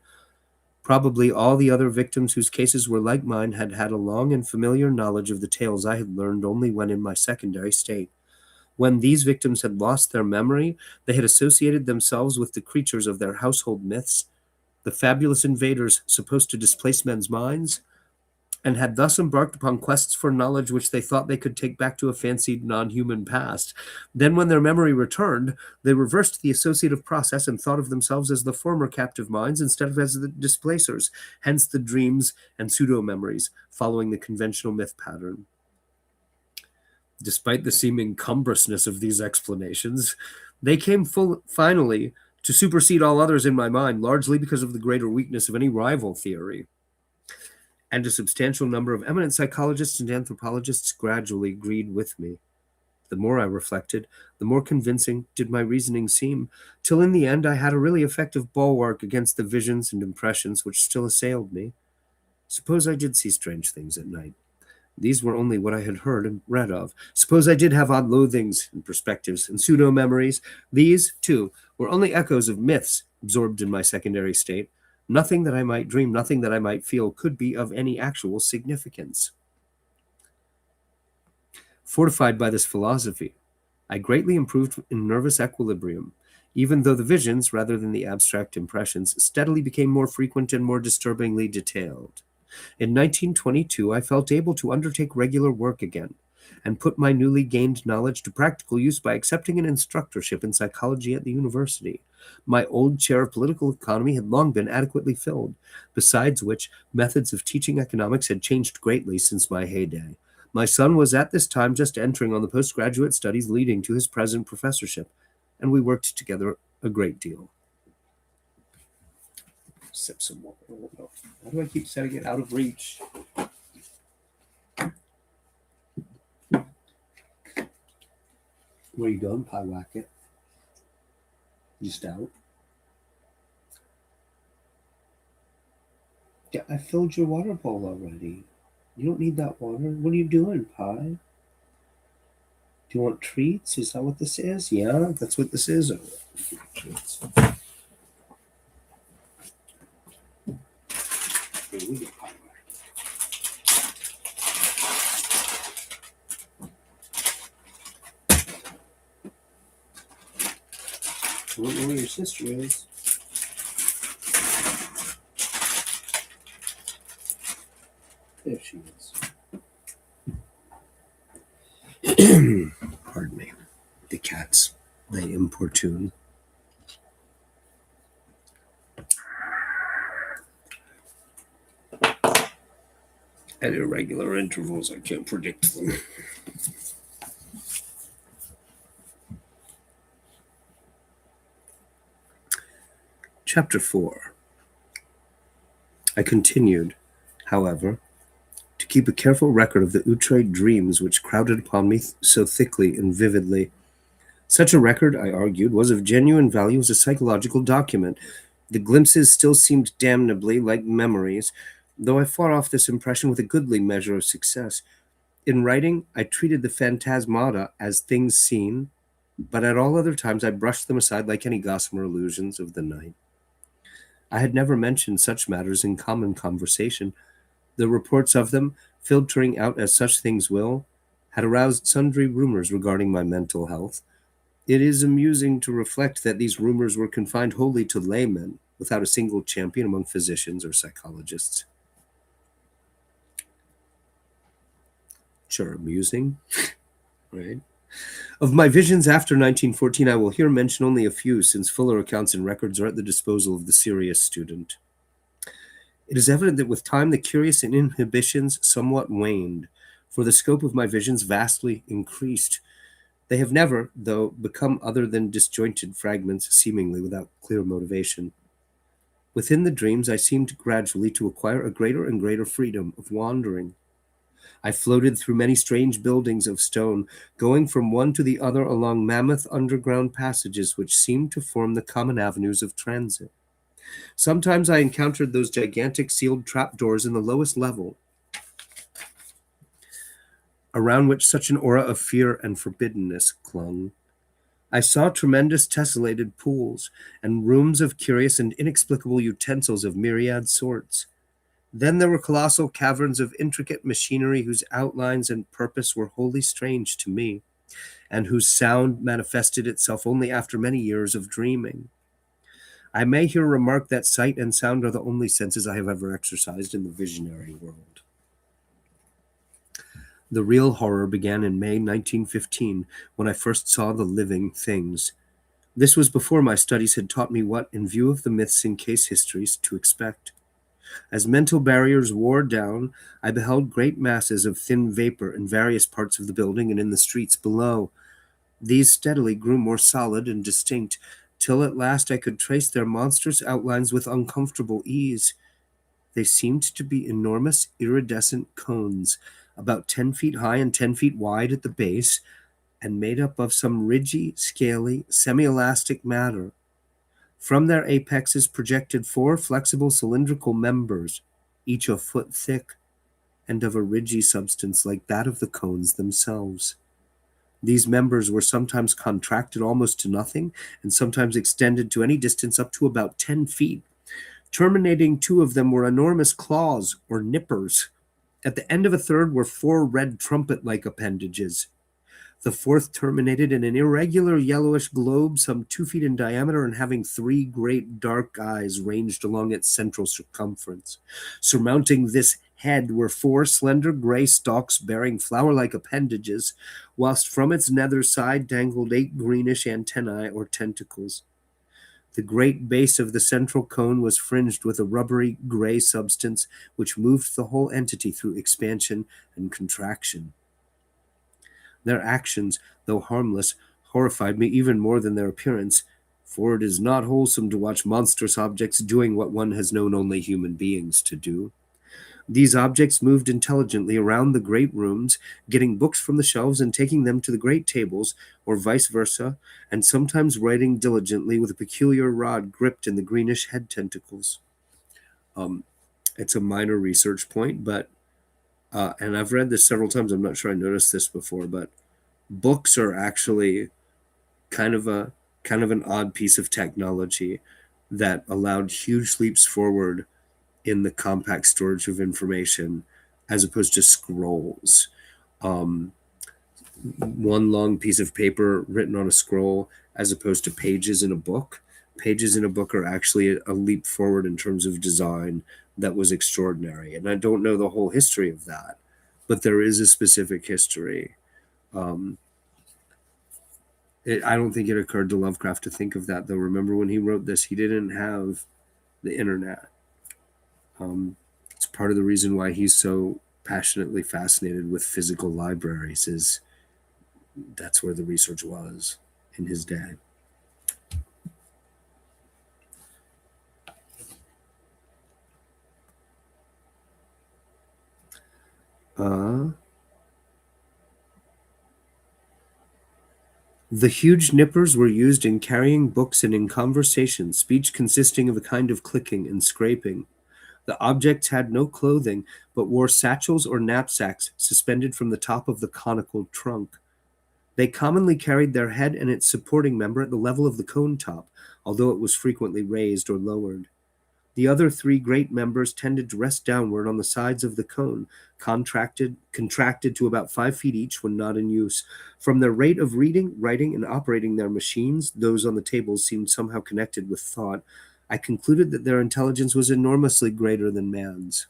Probably all the other victims whose cases were like mine had had a long and familiar knowledge of the tales I had learned only when in my secondary state. When these victims had lost their memory, they had associated themselves with the creatures of their household myths, the fabulous invaders supposed to displace men's minds, and had thus embarked upon quests for knowledge which they thought they could take back to a fancied non-human past. Then, when their memory returned, they reversed the associative process and thought of themselves as the former captive minds instead of as the displacers, hence the dreams and pseudo-memories, following the conventional myth pattern. Despite the seeming cumbrousness of these explanations, they came finally to supersede all others in my mind, largely because of the greater weakness of any rival theory. And a substantial number of eminent psychologists and anthropologists gradually agreed with me. The more I reflected, the more convincing did my reasoning seem, till in the end I had a really effective bulwark against the visions and impressions which still assailed me. Suppose I did see strange things at night. These were only what I had heard and read of. Suppose I did have odd loathings and perspectives and pseudo memories. These, too, were only echoes of myths absorbed in my secondary state. Nothing that I might dream, nothing that I might feel could be of any actual significance. Fortified by this philosophy, I greatly improved in nervous equilibrium, even though the visions, rather than the abstract impressions, steadily became more frequent and more disturbingly detailed. In 1922, I felt able to undertake regular work again and put my newly gained knowledge to practical use by accepting an instructorship in psychology at the university. My old chair of political economy had long been adequately filled, besides which methods of teaching economics had changed greatly since my heyday. My son was at this time just entering on the postgraduate studies leading to his present professorship, and we worked together a great deal. Sip some water. Oh, no. Why do I keep setting it out of reach? Where you going, Pie Wacket? Just out? Yeah, I filled your water bowl already. You don't need that water. What are you doing, Pie? Do you want treats? Is that what this is? Yeah, that's what this is. Treats. Here we go, Pie Wacket. I don't know where your sister is. There she is. Pardon me. The cats, they importune. At irregular intervals, I can't predict them. Chapter 4. I continued, however, to keep a careful record of the outre dreams which crowded upon me so thickly and vividly. Such a record, I argued, was of genuine value as a psychological document. The glimpses still seemed damnably like memories, though I fought off this impression with a goodly measure of success. In writing, I treated the phantasmata as things seen, but at all other times I brushed them aside like any gossamer illusions of the night. I had never mentioned such matters in common conversation. The reports of them, filtering out as such things will, had aroused sundry rumors regarding my mental health. It is amusing to reflect that these rumors were confined wholly to laymen, without a single champion among physicians or psychologists. Sure, amusing, right? Of my visions after 1914, I will here mention only a few, since fuller accounts and records are at the disposal of the serious student. It is evident that with time the curious and inhibitions somewhat waned, for the scope of my visions vastly increased. They have never, though, become other than disjointed fragments, seemingly without clear motivation. Within the dreams I seemed gradually to acquire a greater and greater freedom of wandering. I floated through many strange buildings of stone, going from one to the other along mammoth underground passages which seemed to form the common avenues of transit. Sometimes I encountered those gigantic sealed trapdoors in the lowest level, around which such an aura of fear and forbiddenness clung. I saw tremendous tessellated pools and rooms of curious and inexplicable utensils of myriad sorts. Then there were colossal caverns of intricate machinery whose outlines and purpose were wholly strange to me, and whose sound manifested itself only after many years of dreaming. I may here remark that sight and sound are the only senses I have ever exercised in the visionary world. The real horror began in May 1915, when I first saw the living things. This was before my studies had taught me what, in view of the myths and case histories, to expect. As mental barriers wore down, I beheld great masses of thin vapor in various parts of the building and in the streets below. These steadily grew more solid and distinct, till at last I could trace their monstrous outlines with uncomfortable ease. They seemed to be enormous iridescent cones, about 10 feet high and 10 feet wide at the base, and made up of some ridgy, scaly, semi-elastic matter. From their apexes projected 4 flexible cylindrical members, each a foot thick, and of a ridgy substance like that of the cones themselves. These members were sometimes contracted almost to nothing, and sometimes extended to any distance up to about 10 feet. Terminating 2 of them were enormous claws, or nippers. At the end of a third were 4 red trumpet-like appendages. The fourth terminated in an irregular yellowish globe some 2 feet in diameter and having 3 great dark eyes ranged along its central circumference. Surmounting this head were 4 slender gray stalks bearing flower-like appendages, whilst from its nether side dangled 8 greenish antennae or tentacles. The great base of the central cone was fringed with a rubbery gray substance which moved the whole entity through expansion and contraction. Their actions, though harmless, horrified me even more than their appearance, for it is not wholesome to watch monstrous objects doing what one has known only human beings to do. These objects moved intelligently around the great rooms, getting books from the shelves and taking them to the great tables, or vice versa, and sometimes writing diligently with a peculiar rod gripped in the greenish head tentacles. It's a minor research point, but and I've read this several times. I'm not sure I noticed this before, but books are actually kind of an odd piece of technology that allowed huge leaps forward in the compact storage of information as opposed to scrolls. One long piece of paper written on a scroll as opposed to pages in a book. Pages in a book are actually a leap forward in terms of design that was extraordinary. And I don't know the whole history of that, but there is a specific history. I don't think it occurred to Lovecraft to think of that, though. Remember, when he wrote this, he didn't have the internet. It's part of the reason why he's so passionately fascinated with physical libraries, is that's where the research was in his day. The huge nippers were used in carrying books and in conversation, speech consisting of a kind of clicking and scraping. The objects had no clothing, but wore satchels or knapsacks suspended from the top of the conical trunk. They commonly carried their head and its supporting member at the level of the cone top, although it was frequently raised or lowered. The other 3 great members tended to rest downward on the sides of the cone, contracted to about 5 feet each when not in use. From their rate of reading, writing, and operating their machines, those on the tables seemed somehow connected with thought. I concluded that their intelligence was enormously greater than man's.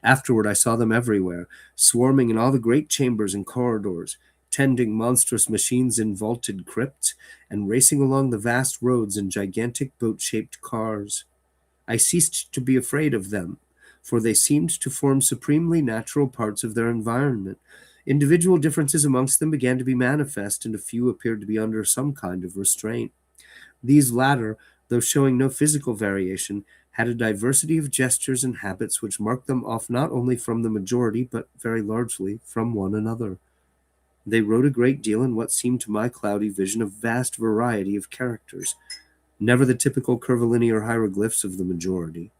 Afterward, I saw them everywhere, swarming in all the great chambers and corridors, tending monstrous machines in vaulted crypts, and racing along the vast roads in gigantic boat-shaped cars. I ceased to be afraid of them, for they seemed to form supremely natural parts of their environment. Individual differences amongst them began to be manifest, and a few appeared to be under some kind of restraint. These latter, though showing no physical variation, had a diversity of gestures and habits which marked them off not only from the majority, but very largely from one another. They wrote a great deal in what seemed to my cloudy vision a vast variety of characters, never the typical curvilinear hieroglyphs of the majority.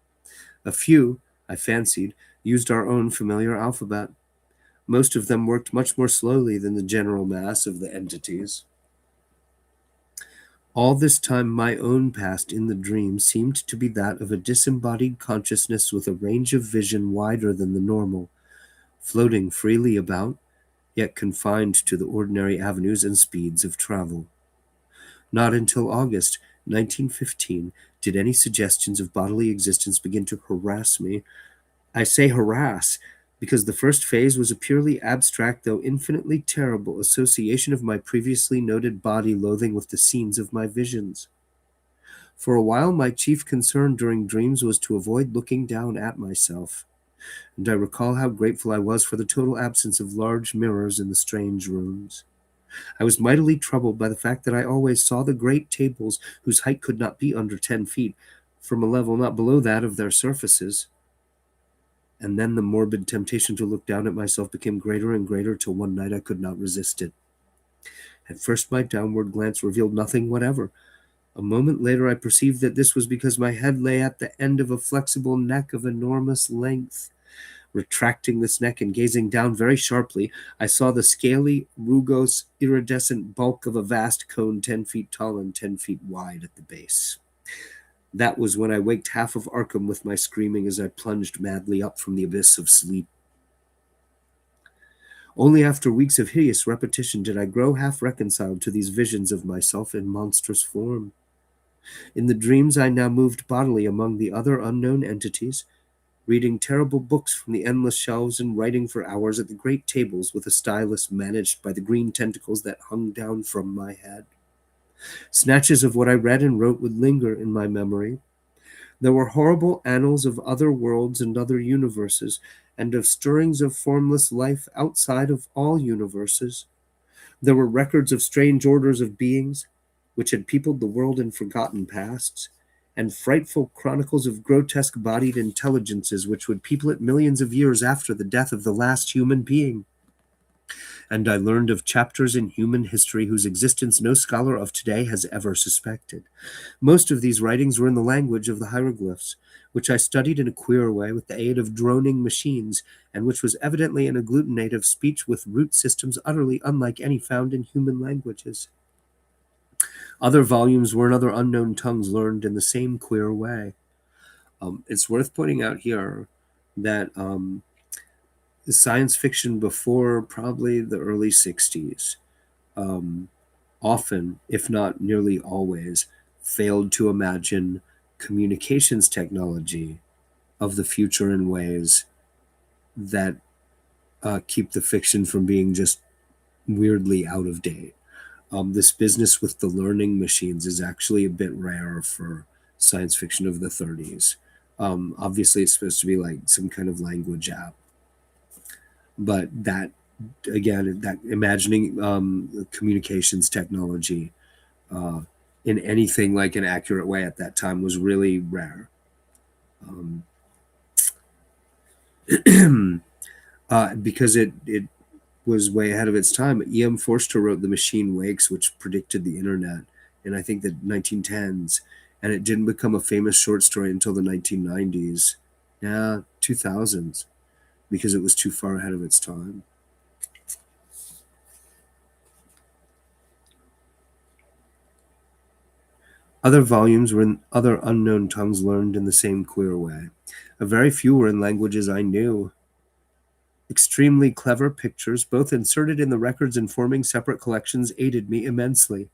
A few, I fancied, used our own familiar alphabet. Most of them worked much more slowly than the general mass of the entities. All this time my own past in the dream seemed to be that of a disembodied consciousness with a range of vision wider than the normal, floating freely about, yet confined to the ordinary avenues and speeds of travel. Not until August 1915 did any suggestions of bodily existence begin to harass me. I say harass, because the first phase was a purely abstract, though infinitely terrible, association of my previously noted body loathing with the scenes of my visions. For a while, my chief concern during dreams was to avoid looking down at myself, and I recall how grateful I was for the total absence of large mirrors in the strange rooms. I was mightily troubled by the fact that I always saw the great tables, whose height could not be under 10 feet, from a level not below that of their surfaces. And then the morbid temptation to look down at myself became greater and greater till one night I could not resist it. At first my downward glance revealed nothing whatever. A moment later I perceived that this was because my head lay at the end of a flexible neck of enormous length. Retracting this neck and gazing down very sharply, I saw the scaly, rugose, iridescent bulk of a vast cone 10 feet tall and 10 feet wide at the base. That was when I waked half of Arkham with my screaming as I plunged madly up from the abyss of sleep. Only after weeks of hideous repetition did I grow half reconciled to these visions of myself in monstrous form. In the dreams I now moved bodily among the other unknown entities, reading terrible books from the endless shelves and writing for hours at the great tables with a stylus managed by the green tentacles that hung down from my head. Snatches of what I read and wrote would linger in my memory. There were horrible annals of other worlds and other universes, and of stirrings of formless life outside of all universes. There were records of strange orders of beings, which had peopled the world in forgotten pasts, and frightful chronicles of grotesque-bodied intelligences which would people it millions of years after the death of the last human being. And I learned of chapters in human history whose existence no scholar of today has ever suspected. Most of these writings were in the language of the hieroglyphs, which I studied in a queer way with the aid of droning machines, and which was evidently an agglutinative speech with root systems utterly unlike any found in human languages. Other volumes were in other unknown tongues learned in the same queer way. It's worth pointing out here that science fiction before probably the early 60s often, if not nearly always, failed to imagine communications technology of the future in ways that keep the fiction from being just weirdly out of date. This business with the learning machines is actually a bit rare for science fiction of the 30s. Obviously, it's supposed to be like some kind of language app, but that, again, that imagining communications technology in anything like an accurate way at that time was really rare. Because it was way ahead of its time. E.M. Forster wrote The Machine Wakes, which predicted the internet in, I think, the 1910s, and it didn't become a famous short story until the 1990s. Yeah, 2000s, because it was too far ahead of its time. Other volumes were in other unknown tongues learned in the same queer way. A very few were in languages I knew. Extremely clever pictures, both inserted in the records and forming separate collections, aided me immensely.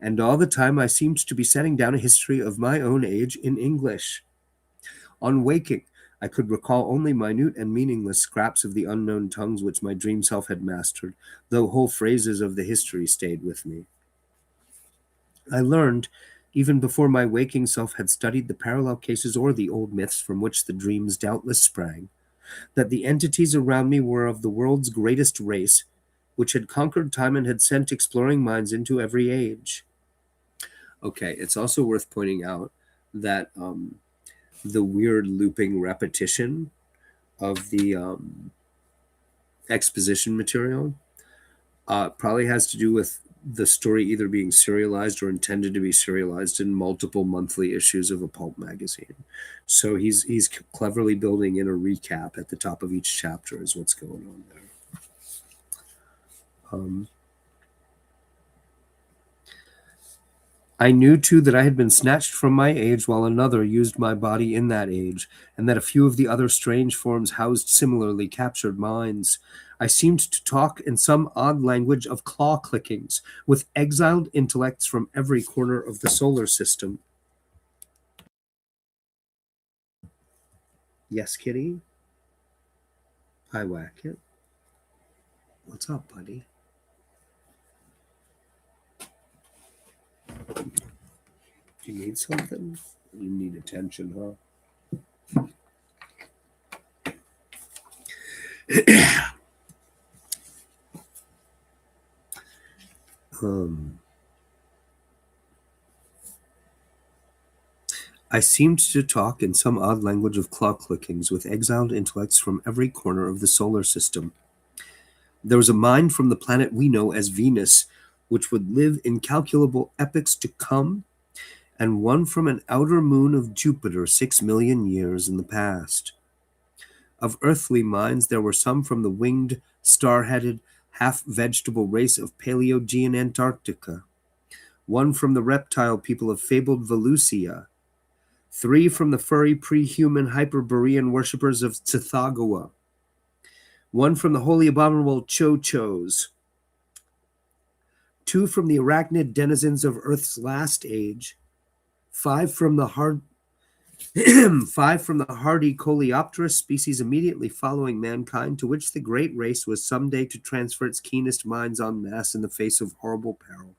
And all the time I seemed to be setting down a history of my own age in English. On waking, I could recall only minute and meaningless scraps of the unknown tongues which my dream self had mastered, though whole phrases of the history stayed with me. I learned, even before my waking self had studied the parallel cases or the old myths from which the dreams doubtless sprang, that the entities around me were of the world's greatest race, which had conquered time and had sent exploring minds into every age. Okay, it's also worth pointing out that the weird looping repetition of the exposition material probably has to do with the story either being serialized or intended to be serialized in multiple monthly issues of a pulp magazine. So he's cleverly building in a recap at the top of each chapter is what's going on there. I knew too that I had been snatched from my age while another used my body in that age, and that a few of the other strange forms housed similarly captured minds. I seemed to talk in some odd language of claw clickings with exiled intellects from every corner of the solar system. Yes, kitty? I whack it. What's up, buddy? Do you need something? You need attention, huh? I seemed to talk in some odd language of claw clickings with exiled intellects from every corner of the solar system. There was a mind from the planet we know as Venus, which would live incalculable epochs to come, and one from an outer moon of Jupiter 6 million years in the past. Of earthly minds, there were some from the winged, star-headed, half-vegetable race of Paleogean Antarctica, one from the reptile people of fabled Volusia, 3 from the furry pre-human Hyperborean worshippers of Tsithagawa, 1 from the holy abominable Cho-Chos, 2 from the arachnid denizens of Earth's last age, 5 from the hardy coleopterous species immediately following mankind, to which the great race was someday to transfer its keenest minds en masse in the face of horrible peril,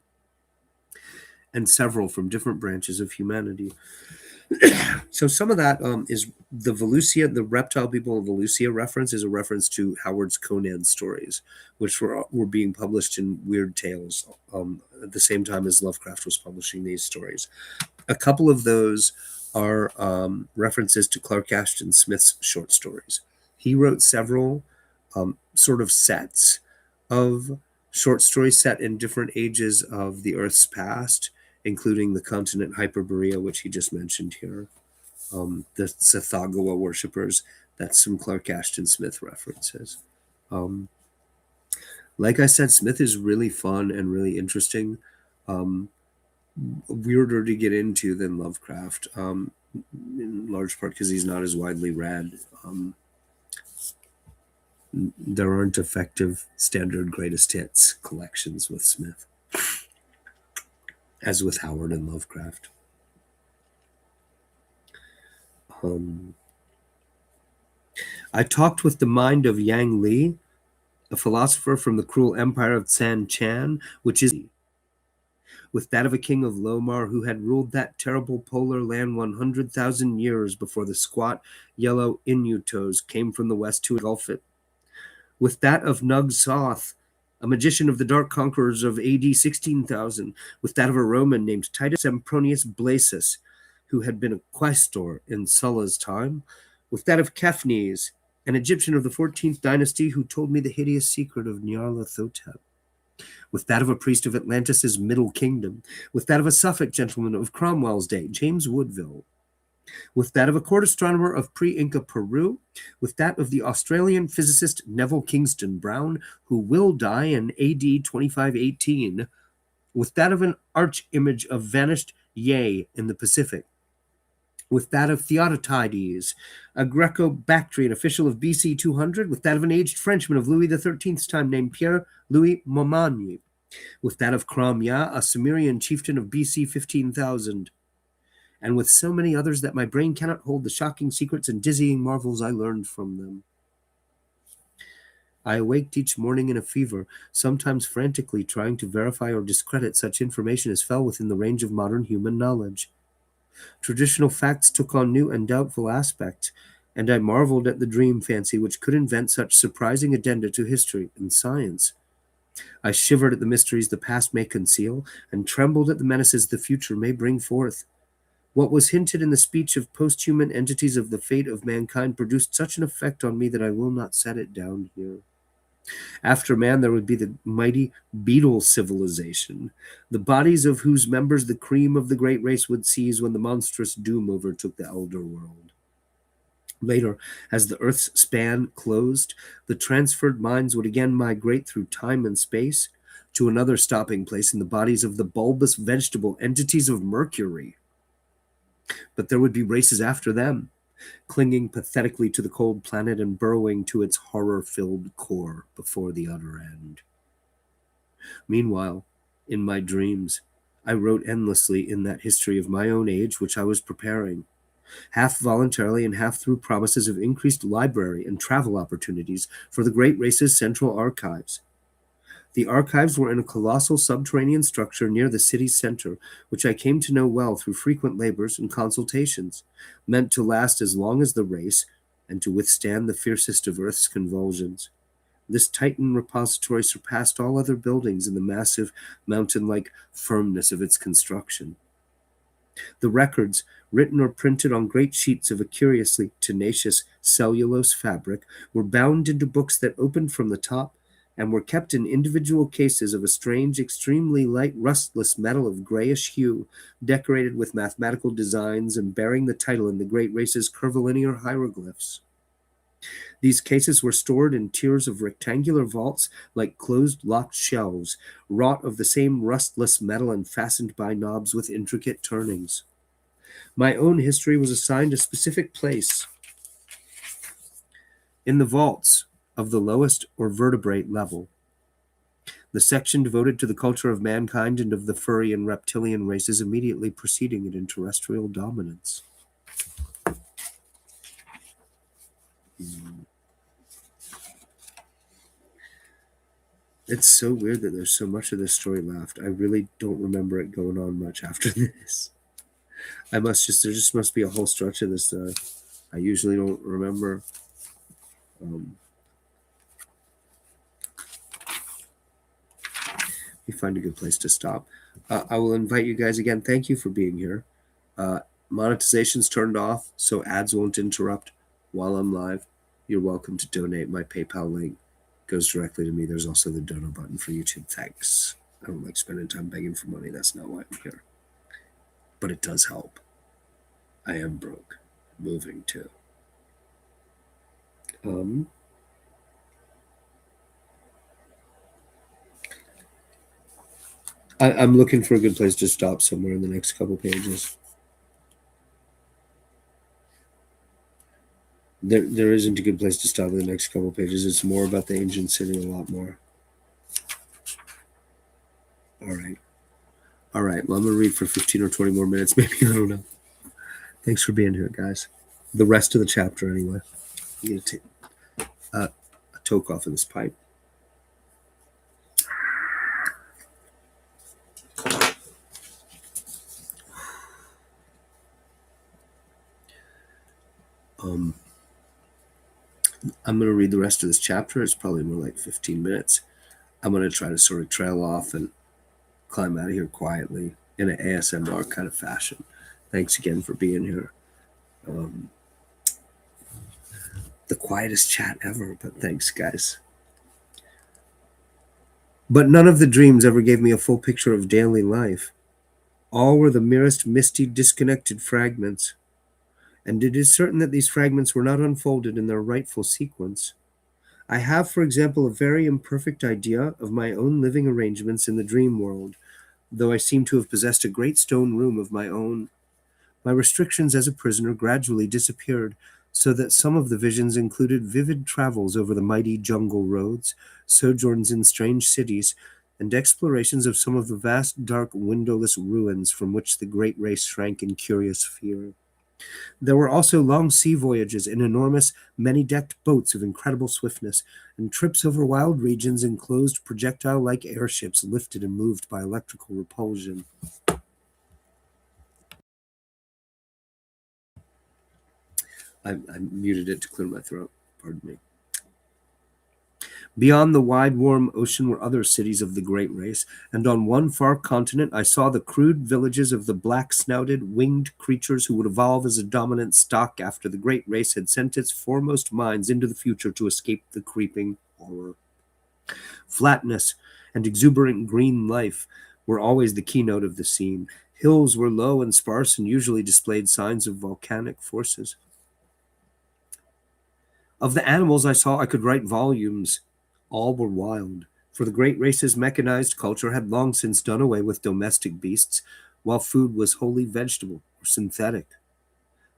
and several from different branches of humanity. So some of that is the Volusia, the reptile people of Volusia reference is a reference to Howard's Conan stories, which were being published in Weird Tales at the same time as Lovecraft was publishing these stories. A couple of those are references to Clark Ashton Smith's short stories. He wrote several sort of sets of short stories set in different ages of the Earth's past, including the continent Hyperborea, which he just mentioned here, the Tsithagawa worshippers. That's some Clark Ashton Smith references. Like I said, Smith is really fun and really interesting. Weirder to get into than Lovecraft, in large part because he's not as widely read. There aren't effective standard greatest hits collections with Smith, as with Howard and Lovecraft. I talked with the mind of Yang Li, a philosopher from the cruel empire of San Chan, which is with that of a king of Lomar who had ruled that terrible polar land 100,000 years before the squat yellow Inutos came from the west to engulf it. With that of Nug Soth, a magician of the dark conquerors of AD 16,000, with that of a Roman named Titus Sempronius Blasus, who had been a quaestor in Sulla's time, with that of Kephanes, an Egyptian of the 14th dynasty who told me the hideous secret of Nyarlathotep, with that of a priest of Atlantis' Middle Kingdom, with that of a Suffolk gentleman of Cromwell's day, James Woodville, with that of a court astronomer of pre-Inca Peru, with that of the Australian physicist Neville Kingston Brown, who will die in AD 2518, with that of an arch-image of vanished Ye in the Pacific, with that of Theodotides, a Greco-Bactrian official of BC 200, with that of an aged Frenchman of Louis XIII's time named Pierre-Louis Montmagny, with that of Crom-Ya, a Sumerian chieftain of BC 15,000, and with so many others that my brain cannot hold the shocking secrets and dizzying marvels I learned from them. I awaked each morning in a fever, sometimes frantically trying to verify or discredit such information as fell within the range of modern human knowledge. Traditional facts took on new and doubtful aspects, and I marveled at the dream fancy which could invent such surprising addenda to history and science. I shivered at the mysteries the past may conceal, and trembled at the menaces the future may bring forth. What was hinted in the speech of posthuman entities of the fate of mankind produced such an effect on me that I will not set it down here. After man, there would be the mighty beetle civilization, the bodies of whose members the cream of the great race would seize when the monstrous doom overtook the elder world. Later, as the Earth's span closed, the transferred minds would again migrate through time and space to another stopping place in the bodies of the bulbous vegetable entities of Mercury. But there would be races after them, clinging pathetically to the cold planet and burrowing to its horror-filled core before the utter end. Meanwhile, in my dreams, I wrote endlessly in that history of my own age which I was preparing, half voluntarily and half through promises of increased library and travel opportunities for the great race's central archives. The archives were in a colossal subterranean structure near the city's center, which I came to know well through frequent labors and consultations, meant to last as long as the race and to withstand the fiercest of Earth's convulsions. This Titan repository surpassed all other buildings in the massive, mountain-like firmness of its construction. The records, written or printed on great sheets of a curiously tenacious cellulose fabric, were bound into books that opened from the top and were kept in individual cases of a strange, extremely light, rustless metal of grayish hue, decorated with mathematical designs and bearing the title in the great race's curvilinear hieroglyphs. These cases were stored in tiers of rectangular vaults like closed locked shelves, wrought of the same rustless metal and fastened by knobs with intricate turnings. My own history was assigned a specific place in the vaults of the lowest or vertebrate level, the section devoted to the culture of mankind and of the furry and reptilian races immediately preceding it in terrestrial dominance. It's so weird that there's so much of this story left. I really don't remember it going on much after this. There just must be a whole stretch of this that I usually don't remember. We find a good place to stop. I will invite you guys again. Thank you for being here. Monetization's turned off, so ads won't interrupt while I'm live. You're welcome to donate. My PayPal link goes directly to me. There's also the dono button for YouTube. Thanks. I don't like spending time begging for money. That's not why I'm here. But it does help. I am broke. Moving too. I'm looking for a good place to stop somewhere in the next couple pages. There isn't a good place to stop in the next couple pages. It's more about the ancient city, a lot more. All right. Well, I'm going to read for 15 or 20 more minutes, maybe. I don't know. Thanks for being here, guys. The rest of the chapter, anyway. I'm going to take a toke off of this pipe. I'm going to read the rest of this chapter. It's probably more like 15 minutes. I'm going to try to sort of trail off and climb out of here quietly in an ASMR kind of fashion. Thanks again for being here. The quietest chat ever, but thanks, guys. But none of the dreams ever gave me a full picture of daily life. All were the merest misty, disconnected fragments. And it is certain that these fragments were not unfolded in their rightful sequence. I have, for example, a very imperfect idea of my own living arrangements in the dream world, though I seem to have possessed a great stone room of my own. My restrictions as a prisoner gradually disappeared, so that some of the visions included vivid travels over the mighty jungle roads, sojourns in strange cities, and explorations of some of the vast, dark, windowless ruins from which the great race shrank in curious fear. There were also long sea voyages in enormous, many-decked boats of incredible swiftness, and trips over wild regions in closed projectile-like airships lifted and moved by electrical repulsion. I muted it to clear my throat. Pardon me. Beyond the wide, warm ocean were other cities of the great race, and on one far continent I saw the crude villages of the black-snouted, winged creatures who would evolve as a dominant stock after the great race had sent its foremost minds into the future to escape the creeping horror. Flatness and exuberant green life were always the keynote of the scene. Hills were low and sparse and usually displayed signs of volcanic forces. Of the animals I saw, I could write volumes. All were wild, for the great race's mechanized culture had long since done away with domestic beasts, while food was wholly vegetable or synthetic.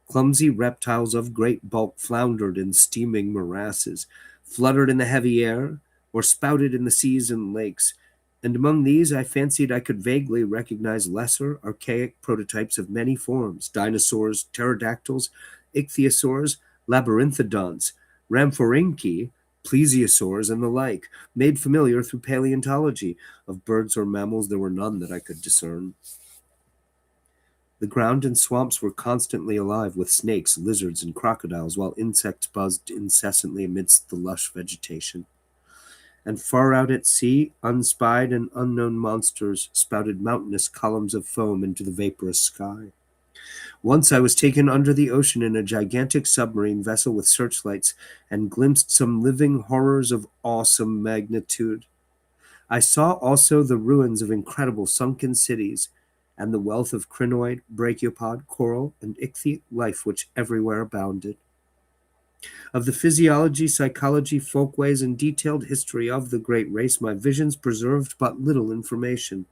Clumsy reptiles of great bulk floundered in steaming morasses, fluttered in the heavy air, or spouted in the seas and lakes, and among these I fancied I could vaguely recognize lesser, archaic prototypes of many forms: dinosaurs, pterodactyls, ichthyosaurs, labyrinthodonts, rhamphorhynchi, plesiosaurs, and the like, made familiar through paleontology. Of birds or mammals there were none that I could discern. The ground and swamps were constantly alive with snakes, lizards, and crocodiles, while insects buzzed incessantly amidst the lush vegetation. And far out at sea, unspied and unknown monsters spouted mountainous columns of foam into the vaporous sky. Once I was taken under the ocean in a gigantic submarine vessel with searchlights and glimpsed some living horrors of awesome magnitude. I saw also the ruins of incredible sunken cities and the wealth of crinoid, brachiopod, coral, and ichthyot life which everywhere abounded. Of the physiology, psychology, folkways, and detailed history of the great race, my visions preserved but little information,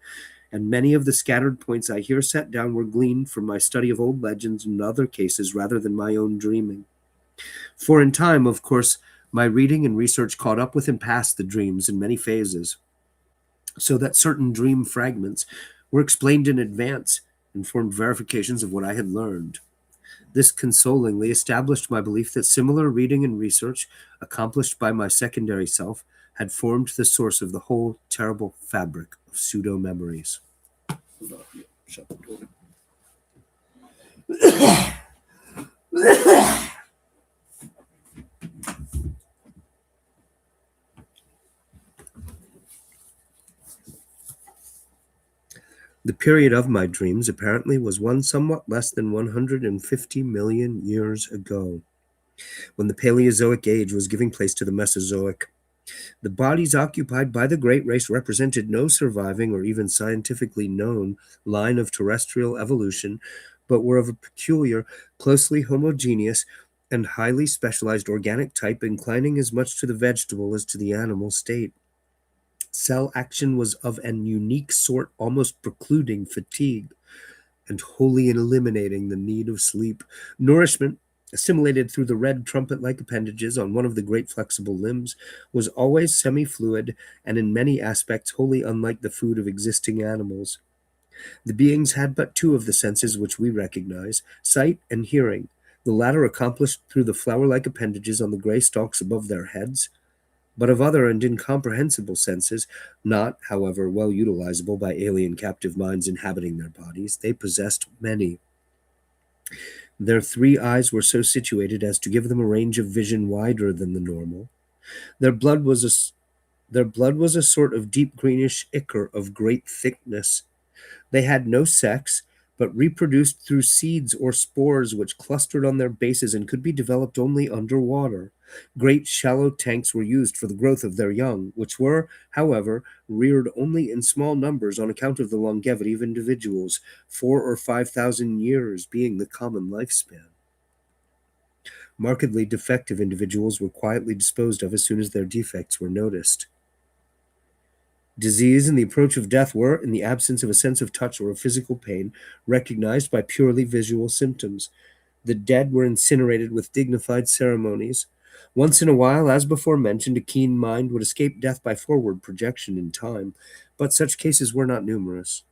and many of the scattered points I here set down were gleaned from my study of old legends and other cases rather than my own dreaming. For in time, of course, my reading and research caught up with and passed the dreams in many phases, so that certain dream fragments were explained in advance and formed verifications of what I had learned. This consolingly established my belief that similar reading and research, accomplished by my secondary self, had formed the source of the whole terrible fabric of pseudo memories. The period of my dreams apparently was one somewhat less than 150 million years ago, when the Paleozoic age was giving place to the Mesozoic. The bodies occupied by the great race represented no surviving or even scientifically known line of terrestrial evolution, but were of a peculiar, closely homogeneous, and highly specialized organic type, inclining as much to the vegetable as to the animal state. Cell action was of an unique sort, almost precluding fatigue and wholly eliminating the need of sleep. Nourishment, assimilated through the red trumpet-like appendages on one of the great flexible limbs, was always semi-fluid and in many aspects wholly unlike the food of existing animals. The beings had but two of the senses which we recognize, sight and hearing, the latter accomplished through the flower-like appendages on the gray stalks above their heads, but of other and incomprehensible senses, not, however, well utilizable by alien captive minds inhabiting their bodies, they possessed many. Their three eyes were so situated as to give them a range of vision wider than the normal. Their blood was a sort of deep greenish ichor of great thickness. They had no sex, but reproduced through seeds or spores which clustered on their bases and could be developed only under water. Great shallow tanks were used for the growth of their young, which were, however, reared only in small numbers on account of the longevity of individuals, 4,000 or 5,000 years being the common lifespan. Markedly defective individuals were quietly disposed of as soon as their defects were noticed. Disease and the approach of death were, in the absence of a sense of touch or of physical pain, recognized by purely visual symptoms. The dead were incinerated with dignified ceremonies. Once in a while, as before mentioned, a keen mind would escape death by forward projection in time, but such cases were not numerous.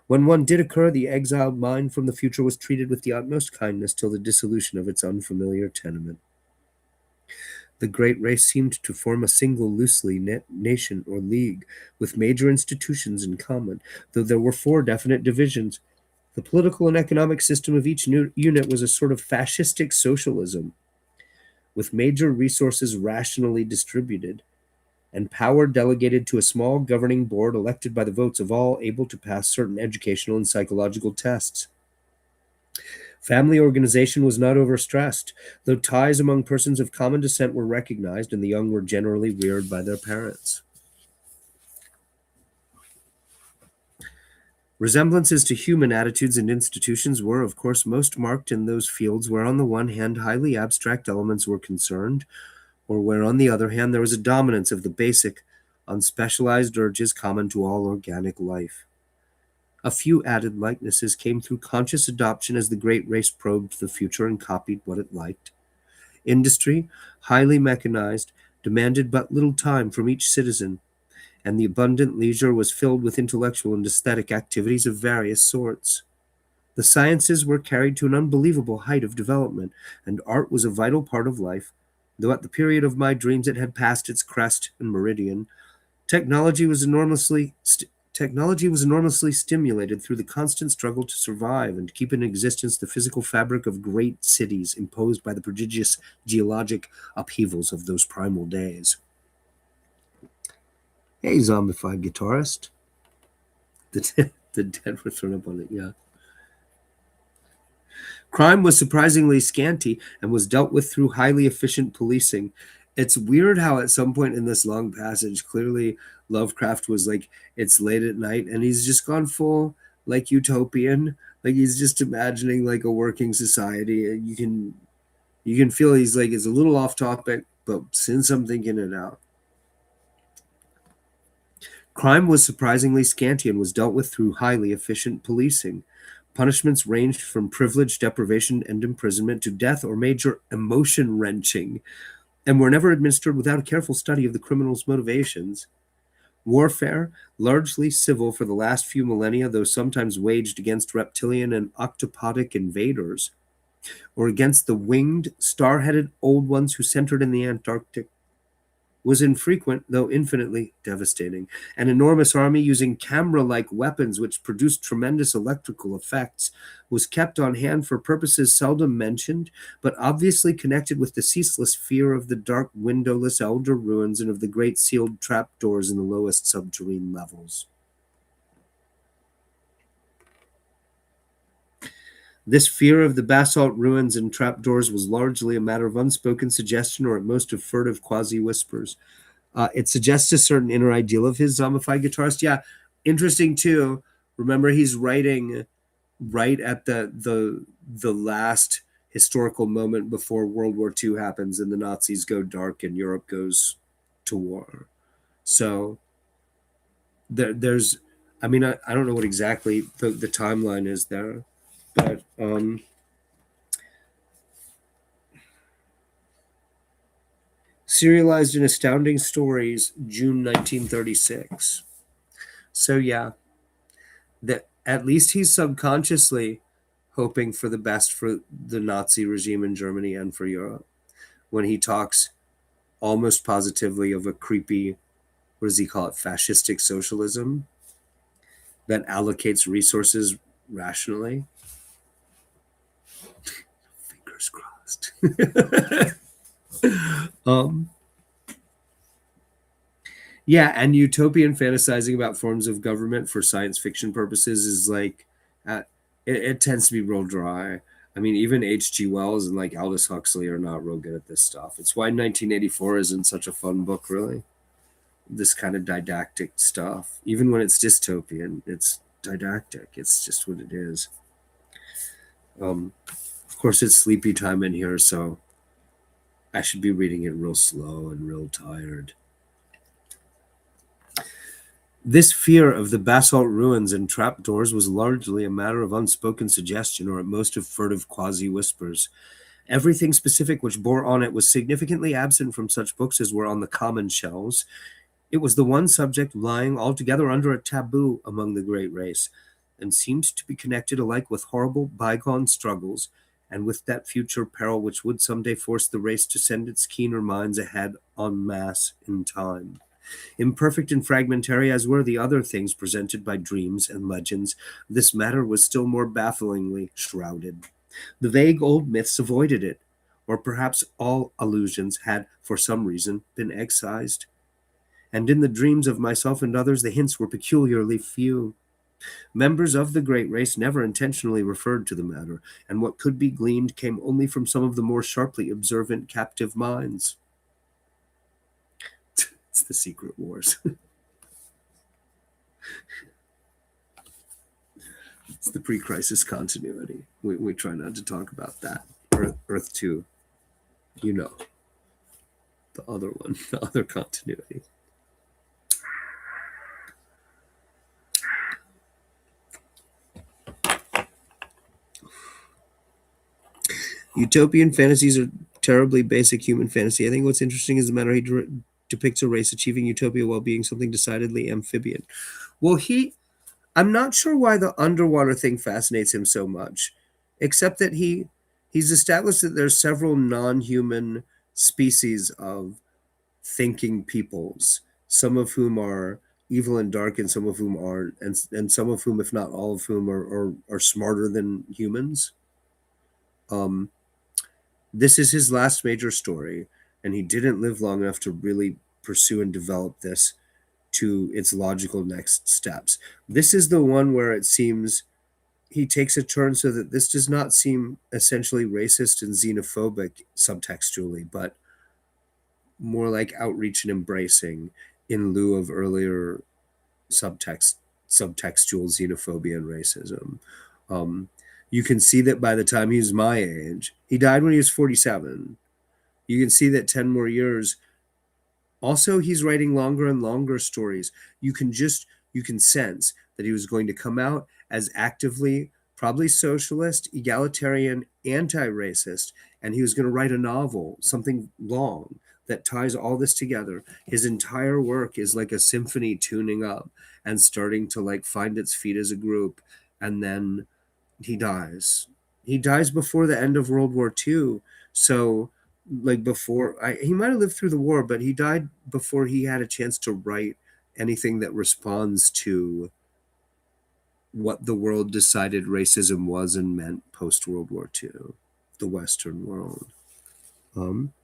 When one did occur, the exiled mind from the future was treated with the utmost kindness till the dissolution of its unfamiliar tenement. The great race seemed to form a single loosely knit nation or league, with major institutions in common, though there were four definite divisions. The political and economic system of each unit was a sort of fascistic socialism, with major resources rationally distributed. and power delegated to a small governing board elected by the votes of all able to pass certain educational and psychological tests. Family organization was not overstressed, though ties among persons of common descent were recognized and the young were generally reared by their parents. Resemblances to human attitudes and institutions were, of course, most marked in those fields where, on the one hand, highly abstract elements were concerned, or where, on the other hand, there was a dominance of the basic, unspecialized urges common to all organic life. A few added likenesses came through conscious adoption as the great race probed the future and copied what it liked. Industry, highly mechanized, demanded but little time from each citizen, and the abundant leisure was filled with intellectual and aesthetic activities of various sorts. The sciences were carried to an unbelievable height of development, and art was a vital part of life, though at the period of my dreams it had passed its crest and meridian. Technology was enormously stimulated through the constant struggle to survive and keep in existence the physical fabric of great cities imposed by the prodigious geologic upheavals of those primal days. Hey, zombified guitarist. The dead were thrown up on it, yeah. Crime was surprisingly scanty and was dealt with through highly efficient policing. It's weird how at some point in this long passage, clearly Lovecraft was like, it's late at night, and he's just gone full like utopian. Like he's just imagining like a working society. And you can feel he's like it's a little off topic, but since I'm thinking it out. Crime was surprisingly scanty and was dealt with through highly efficient policing. Punishments ranged from privilege, deprivation, and imprisonment to death or major emotion wrenching, and were never administered without a careful study of the criminal's motivations. Warfare, largely civil for the last few millennia, though sometimes waged against reptilian and octopodic invaders, or against the winged, star-headed old ones who centered in the Antarctic, was infrequent, though infinitely devastating. An enormous army using camera-like weapons which produced tremendous electrical effects was kept on hand for purposes seldom mentioned, but obviously connected with the ceaseless fear of the dark, windowless elder ruins and of the great sealed trapdoors in the lowest subterranean levels. This fear of the basalt ruins and trapdoors was largely a matter of unspoken suggestion or at most of furtive quasi-whispers. It suggests a certain inner ideal of his zombified guitarist. Yeah, interesting too. Remember, he's writing right at the last historical moment before World War II happens and the Nazis go dark and Europe goes to war. So there's, I mean, I don't know what exactly the timeline is there, but serialized in Astounding Stories, June 1936. So yeah, that at least he's subconsciously hoping for the best for the Nazi regime in Germany and for Europe when he talks almost positively of a creepy, what does he call it, fascistic socialism that allocates resources rationally. Fingers crossed. Yeah, and utopian fantasizing about forms of government for science fiction purposes is like, it tends to be real dry. I mean, even H.G. Wells and like Aldous Huxley are not real good at this stuff. It's why 1984 isn't such a fun book, really. This kind of didactic stuff. Even when it's dystopian, it's didactic. It's just what it is. Of course, it's sleepy time in here, so I should be reading it real slow and real tired. This fear of the basalt ruins and trapdoors was largely a matter of unspoken suggestion, or at most of furtive quasi-whispers. Everything specific which bore on it was significantly absent from such books as were on the common shelves. It was the one subject lying altogether under a taboo among the great race, and seemed to be connected alike with horrible bygone struggles, and with that future peril which would someday force the race to send its keener minds ahead en masse in time. Imperfect and fragmentary as were the other things presented by dreams and legends, this matter was still more bafflingly shrouded. The vague old myths avoided it, or perhaps all allusions had, for some reason, been excised. and in the dreams of myself and others the hints were peculiarly few. Members of the great race never intentionally referred to the matter, and what could be gleaned came only from some of the more sharply observant captive minds. It's the Secret Wars. It's the pre-crisis continuity. We try not to talk about that. Earth 2, you know, the other one, the other continuity. Utopian fantasies are terribly basic human fantasy. I think what's interesting is the manner he depicts a race achieving utopia while being something decidedly amphibian. Well, I'm not sure why the underwater thing fascinates him so much, except that he's established that there's several non-human species of thinking peoples, some of whom are evil and dark, and some of whom aren't, and some of whom, if not all of whom, are smarter than humans. Um, this is his last major story, and he didn't live long enough to really pursue and develop this to its logical next steps. This is the one where it seems he takes a turn so that this does not seem essentially racist and xenophobic subtextually, but more like outreach and embracing in lieu of earlier subtextual xenophobia and racism. Um, you can see that by the time he was my age, he died when he was 47. You can see that 10 more years. Also, he's writing longer and longer stories. You can sense that he was going to come out as actively, probably socialist, egalitarian, anti-racist, and he was going to write a novel, something long that ties all this together. His entire work is like a symphony tuning up and starting to like find its feet as a group, and then he dies. He dies before the end of World War II. So like he might have lived through the war, but he died before he had a chance to write anything that responds to what the world decided racism was and meant post World War II, the Western world. Um,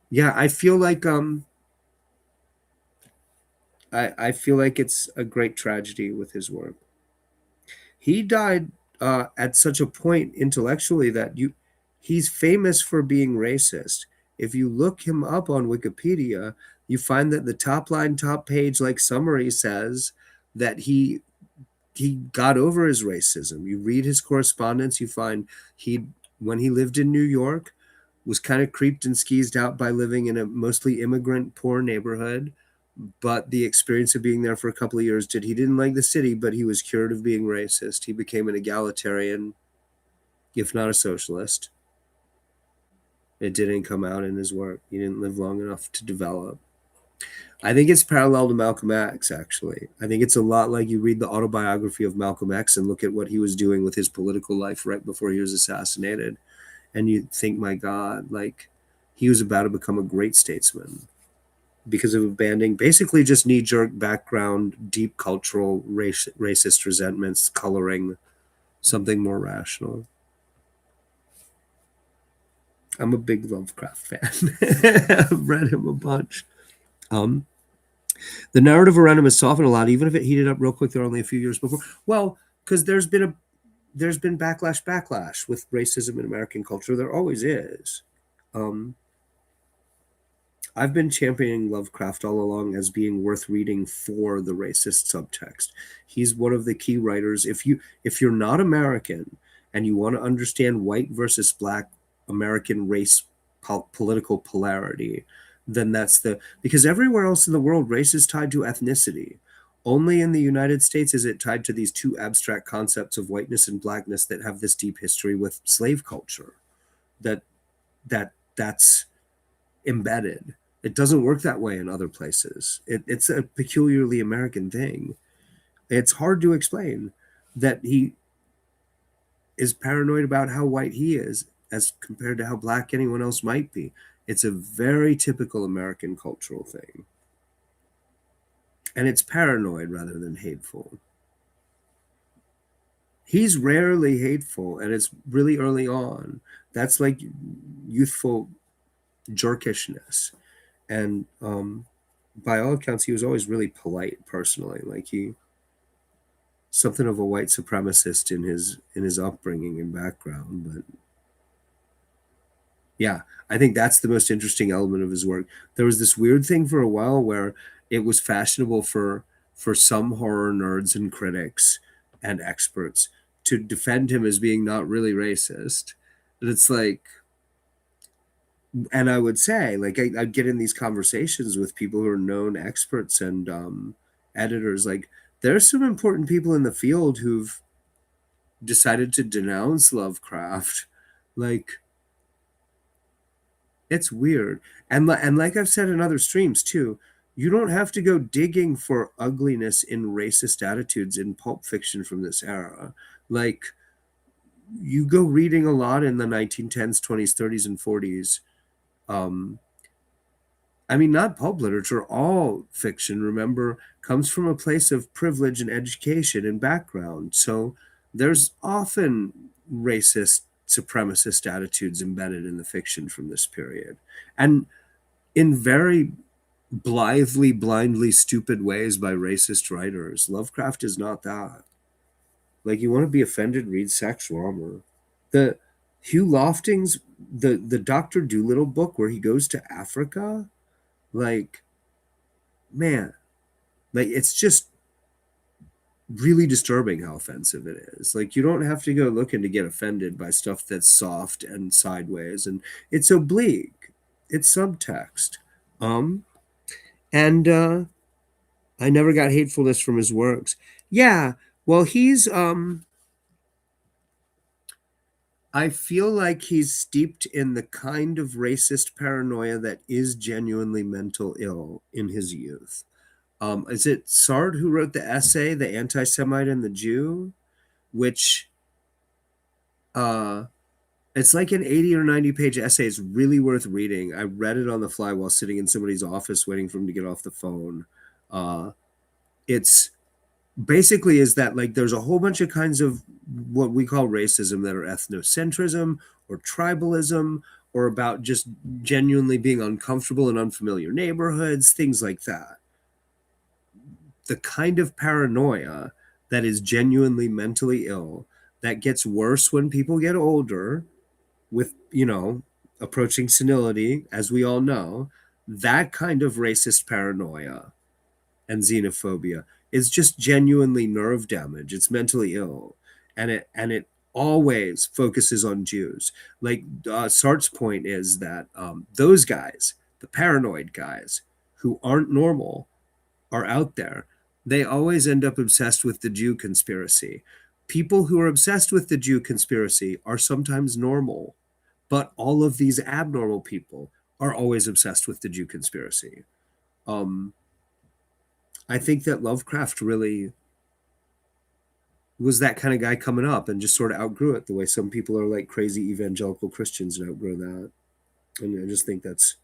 yeah, I feel like I feel like it's a great tragedy with his work. He died at such a point intellectually that he's famous for being racist. If you look him up on Wikipedia, you find that the top line, top page, like summary says that he got over his racism. You read his correspondence, you find he when he lived in New York was kind of creeped and skeezed out by living in a mostly immigrant poor neighborhood, but the experience of being there for a couple of years he didn't like the city, but he was cured of being racist. He became an egalitarian, if not a socialist. It didn't come out in his work. He didn't live long enough to develop. I think it's parallel to Malcolm X, actually. I think it's a lot like you read the autobiography of Malcolm X and look at what he was doing with his political life right before he was assassinated. And you think, my God, like he was about to become a great statesman because of abandoning basically just knee-jerk background, deep cultural racist resentments, coloring something more rational. I'm a big Lovecraft fan. I've read him a bunch. Um, the narrative around him has softened a lot, even if it heated up real quick. There only a few years before. Well, because there's been backlash with racism in American culture. There always is. Um, I've been championing Lovecraft all along as being worth reading for the racist subtext. He's one of the key writers. If you're not American and you want to understand white versus black American race political polarity, then because everywhere else in the world race is tied to ethnicity. Only in the United States is it tied to these two abstract concepts of whiteness and blackness that have this deep history with slave culture. That's embedded. It doesn't work that way in other places. It's a peculiarly American thing. It's hard to explain that he is paranoid about how white he is as compared to how black anyone else might be. It's a very typical American cultural thing. And it's paranoid rather than hateful. He's rarely hateful, and it's really early on. That's like youthful jerkishness. And by all accounts, he was always really polite personally. Like he something of a white supremacist in his upbringing and background. But yeah, I think that's the most interesting element of his work. There was this weird thing for a while where it was fashionable for some horror nerds and critics and experts to defend him as being not really racist. And it's like, and I would say, like, I'd get in these conversations with people who are known experts and editors. Like, there's some important people in the field who've decided to denounce Lovecraft. Like, it's weird. And like I've said in other streams too, you don't have to go digging for ugliness in racist attitudes in pulp fiction from this era. Like, you go reading a lot in the 1910s, 20s, 30s, and 40s. Um, I mean, not pulp literature, all fiction, remember, comes from a place of privilege and education and background. So there's often racist, supremacist attitudes embedded in the fiction from this period. And in very blithely, blindly stupid ways by racist writers. Lovecraft is not that. Like, you want to be offended, read Sax Rohmer. The Hugh Lofting's the Doctor Dolittle book where he goes to Africa, like, man, like it's just really disturbing how offensive it is. Like, you don't have to go looking to get offended by stuff that's soft and sideways, and it's oblique. It's subtext. Um and I never got hatefulness from his works. Yeah, well, he's I feel like he's steeped in the kind of racist paranoia that is genuinely mental ill in his youth. Is it Sard who wrote the essay, The Anti-Semite and the Jew, which uh it's like an 80 or 90 page essay. It's really worth reading. I read it on the fly while sitting in somebody's office waiting for him to get off the phone. It's basically is that, like, there's a whole bunch of kinds of what we call racism that are ethnocentrism or tribalism or about just genuinely being uncomfortable in unfamiliar neighborhoods, things like that. The kind of paranoia that is genuinely mentally ill that gets worse when people get older with, approaching senility, as we all know, that kind of racist paranoia and xenophobia is just genuinely nerve damage. It's mentally ill, and it always focuses on Jews. Like, Sartre's point is that those guys, the paranoid guys who aren't normal, are out there. They always end up obsessed with the Jew conspiracy. People who are obsessed with the Jew conspiracy are sometimes normal, but all of these abnormal people are always obsessed with the Jew conspiracy. Um, I think that Lovecraft really was that kind of guy coming up and just sort of outgrew it the way some people are like crazy evangelical Christians and outgrow that. And I just think that's,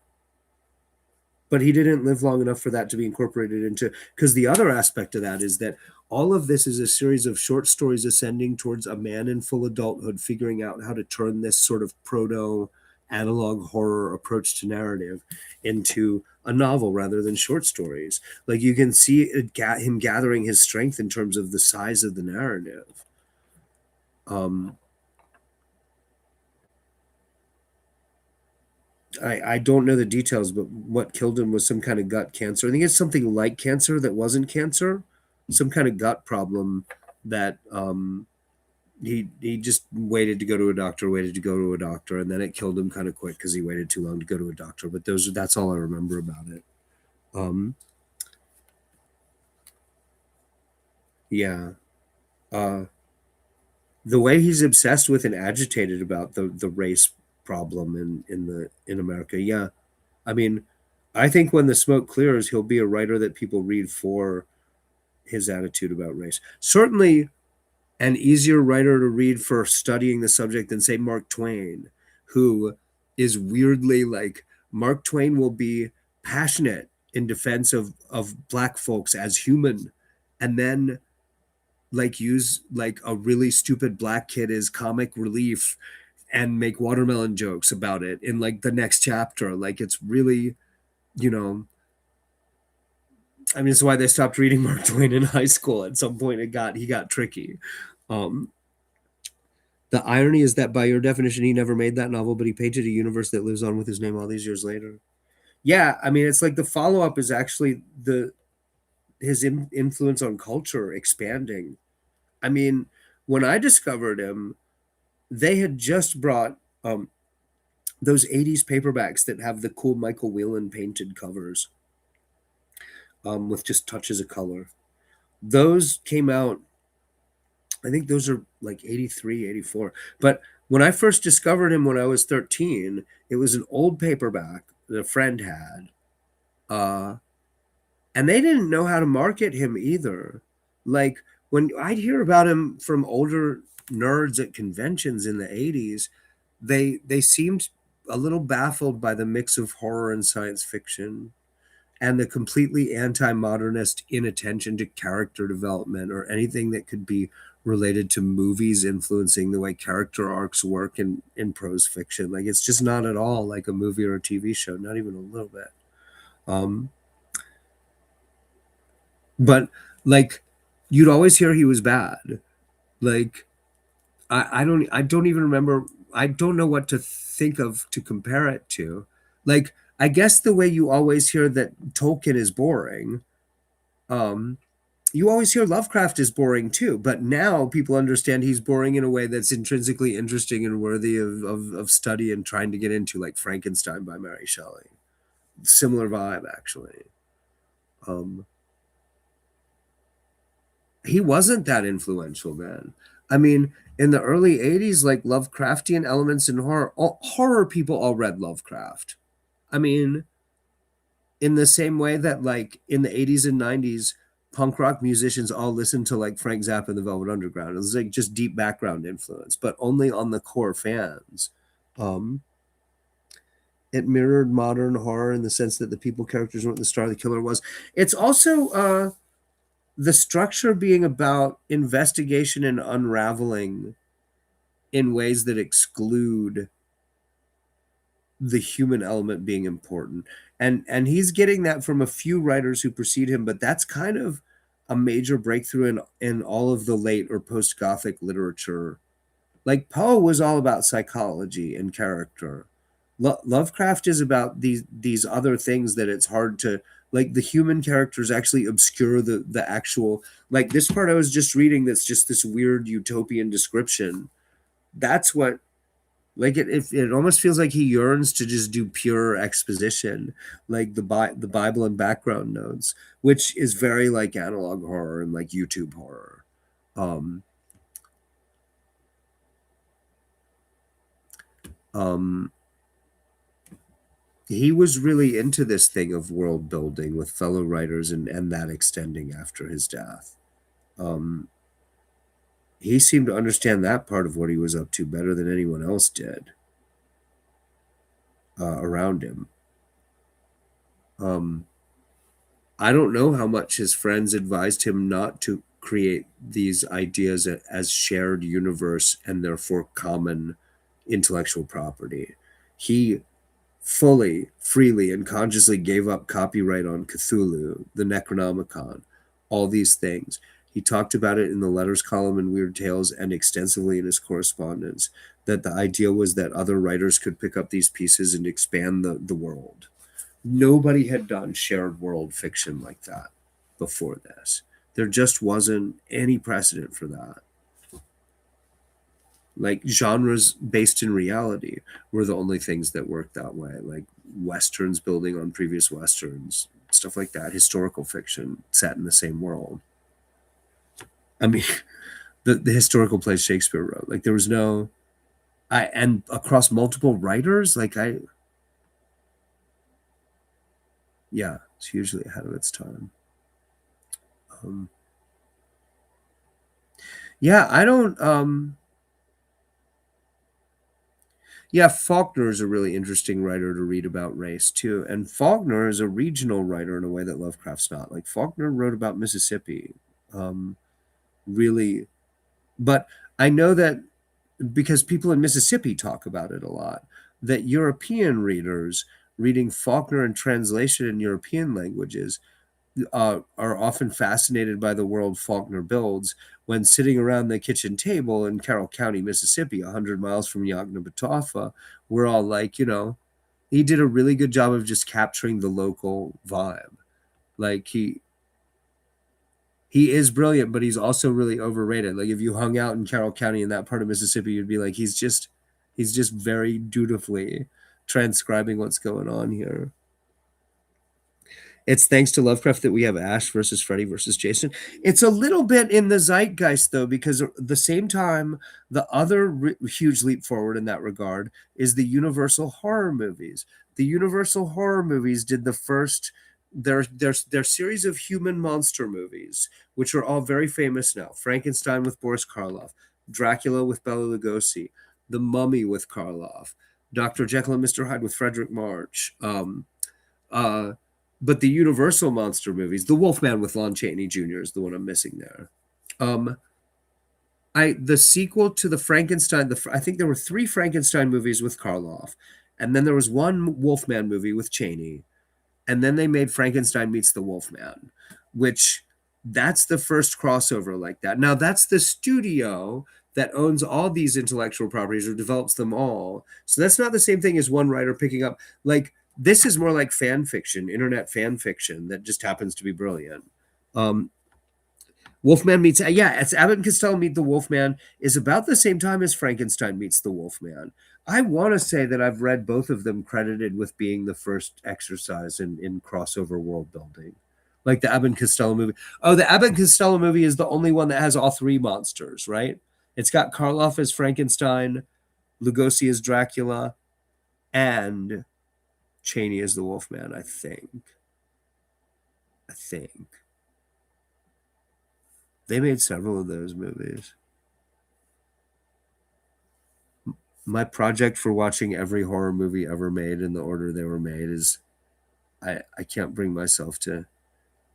but he didn't live long enough for that to be incorporated into, because the other aspect of that is that all of this is a series of short stories ascending towards a man in full adulthood figuring out how to turn this sort of proto analog horror approach to narrative into a novel rather than short stories. Like, you can see him gathering his strength in terms of the size of the narrative. um I don't know the details, but what killed him was some kind of gut cancer. I think it's something like cancer that wasn't cancer, some kind of gut problem that he just waited to go to a doctor, and then it killed him kind of quick because he waited too long to go to a doctor. But that's all I remember about it. Um, yeah, uh, the way he's obsessed with and agitated about the race problem in America. Yeah, I mean, I think when the smoke clears, he'll be a writer that people read for his attitude about race. Certainly an easier writer to read for studying the subject than, say, Mark Twain, who is weirdly like, Mark Twain will be passionate in defense of black folks as human, and then like use like a really stupid black kid as comic relief and make watermelon jokes about it in like the next chapter. Like, it's really you know, I mean, it's why they stopped reading Mark Twain in high school. At some point, he got tricky. Um, the irony is that by your definition, he never made that novel, but he painted a universe that lives on with his name all these years later. Yeah, I mean, it's like the follow up is actually the his influence on culture expanding. I mean, when I discovered him, they had just brought those 80s paperbacks that have the cool Michael Whelan painted covers with just touches of color. Those came out, I think those are like 83, 84. But when I first discovered him when I was 13, it was an old paperback that a friend had. Uh, and they didn't know how to market him either. Like when I'd hear about him from older nerds at conventions in the 80s, they seemed a little baffled by the mix of horror and science fiction and the completely anti-modernist inattention to character development or anything that could be related to movies influencing the way character arcs work in prose fiction. Like it's just not at all like a movie or a TV show, not even a little bit. Um, but like you'd always hear he was bad. Like I don't even remember. I don't know what to think of to compare it to. Like I guess the way you always hear that Tolkien is boring, um, you always hear Lovecraft is boring too. But now people understand he's boring in a way that's intrinsically interesting and worthy of study and trying to get into, like Frankenstein by Mary Shelley. Similar vibe, actually. Um, he wasn't that influential then. I mean, in the early 80s, like Lovecraftian elements in horror, horror people all read Lovecraft. I mean, in the same way that like in the 80s and 90s, punk rock musicians all listened to like Frank Zappa and the Velvet Underground. It was like just deep background influence, but only on the core fans. Um, it mirrored modern horror in the sense that the people characters weren't the star, the killer was. It's also the structure being about investigation and unraveling in ways that exclude the human element being important. And he's getting that from a few writers who precede him, but that's kind of a major breakthrough in all of the late or post Gothic literature. Like Poe was all about psychology and character. Lovecraft is about these other things that it's hard to, like the human characters actually obscure the actual, like this part I was just reading that's just this weird utopian description. That's what, like it almost feels like he yearns to just do pure exposition, like the Bible and background notes, which is very like analog horror and like YouTube horror. Um, um, he was really into this thing of world building with fellow writers and that extending after his death. Um, he seemed to understand that part of what he was up to better than anyone else did around him. Um, I don't know how much his friends advised him not to create these ideas as shared universe and therefore common intellectual property. He fully, freely, and consciously gave up copyright on Cthulhu, the Necronomicon, all these things. He talked about it in the letters column in Weird Tales and extensively in his correspondence, that the idea was that other writers could pick up these pieces and expand the world. Nobody had done shared world fiction like that before this. There just wasn't any precedent for that. Like genres based in reality were the only things that worked that way, like westerns building on previous westerns, stuff like that, historical fiction set in the same world. I mean, the historical plays Shakespeare wrote, like there was no, I and across multiple writers, like I, yeah, it's hugely ahead of its time. um yeah, I don't Yeah, Faulkner is a really interesting writer to read about race too. And Faulkner is a regional writer in a way that Lovecraft's not. Like Faulkner wrote about Mississippi, um, really. But I know that because people in Mississippi talk about it a lot, that European readers reading Faulkner in translation in European languages are often fascinated by the world Faulkner builds when sitting around the kitchen table in Carroll County, Mississippi, 100 miles from Yoknapatawpha. We're all like, he did a really good job of just capturing the local vibe. Like he is brilliant, but he's also really overrated. Like if you hung out in Carroll County in that part of Mississippi, you'd be like, he's just very dutifully transcribing what's going on here. It's thanks to Lovecraft that we have Ash versus Freddy versus Jason. It's a little bit in the zeitgeist, though, because at the same time, the other huge leap forward in that regard is the Universal horror movies. The Universal horror movies did the first their series of human monster movies, which are all very famous now. Frankenstein with Boris Karloff, Dracula with Bela Lugosi, The Mummy with Karloff, Dr. Jekyll and Mr. Hyde with Frederick March. Uh, but the Universal monster movies, The Wolfman with Lon Chaney Jr. is the one I'm missing there. Um, the sequel to the Frankenstein, I think there were three Frankenstein movies with Karloff, and then there was one Wolfman movie with Chaney, and then they made Frankenstein meets the Wolfman, which that's the first crossover like that. Now that's the studio that owns all these intellectual properties or develops them all. So that's not the same thing as one writer picking up like this is more like fan fiction, internet fan fiction that just happens to be brilliant. Um, Wolfman meets it's Abbott and Costello meet the Wolfman is about the same time as Frankenstein meets the Wolfman. I want to say that I've read both of them credited with being the first exercise in crossover world building, like the Abbott and Costello movie. Oh, the Abbott and Costello movie is the only one that has all three monsters, right? It's got Karloff as Frankenstein, Lugosi as Dracula, and Chaney as the Wolfman. I think. They made several of those movies. My project for watching every horror movie ever made in the order they were made is I can't bring myself to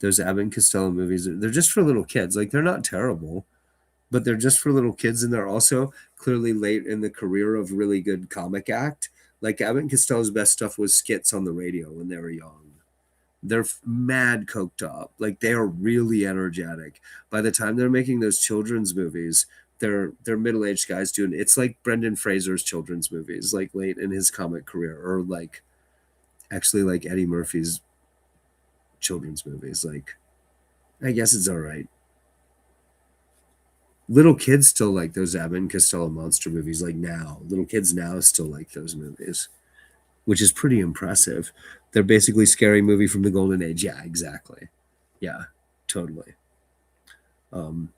those Abbott and Costello movies. They're just for little kids. Like they're not terrible, but they're just for little kids, and they're also clearly late in the career of really good comic act. Like Abbott and Costello's best stuff was skits on the radio when they were young. They're mad coked up. Like they are really energetic. By the time they're making those children's movies, they're middle-aged guys doing it's like Brendan Fraser's children's movies, like late in his comic career, or like actually like Eddie Murphy's children's movies. Like I guess it's all right. Little kids still like those Abbott and Costello monster movies. Like now, little kids now still like those movies, which is pretty impressive. They're basically scary movie from the golden age. Yeah, exactly. Yeah, totally. Um,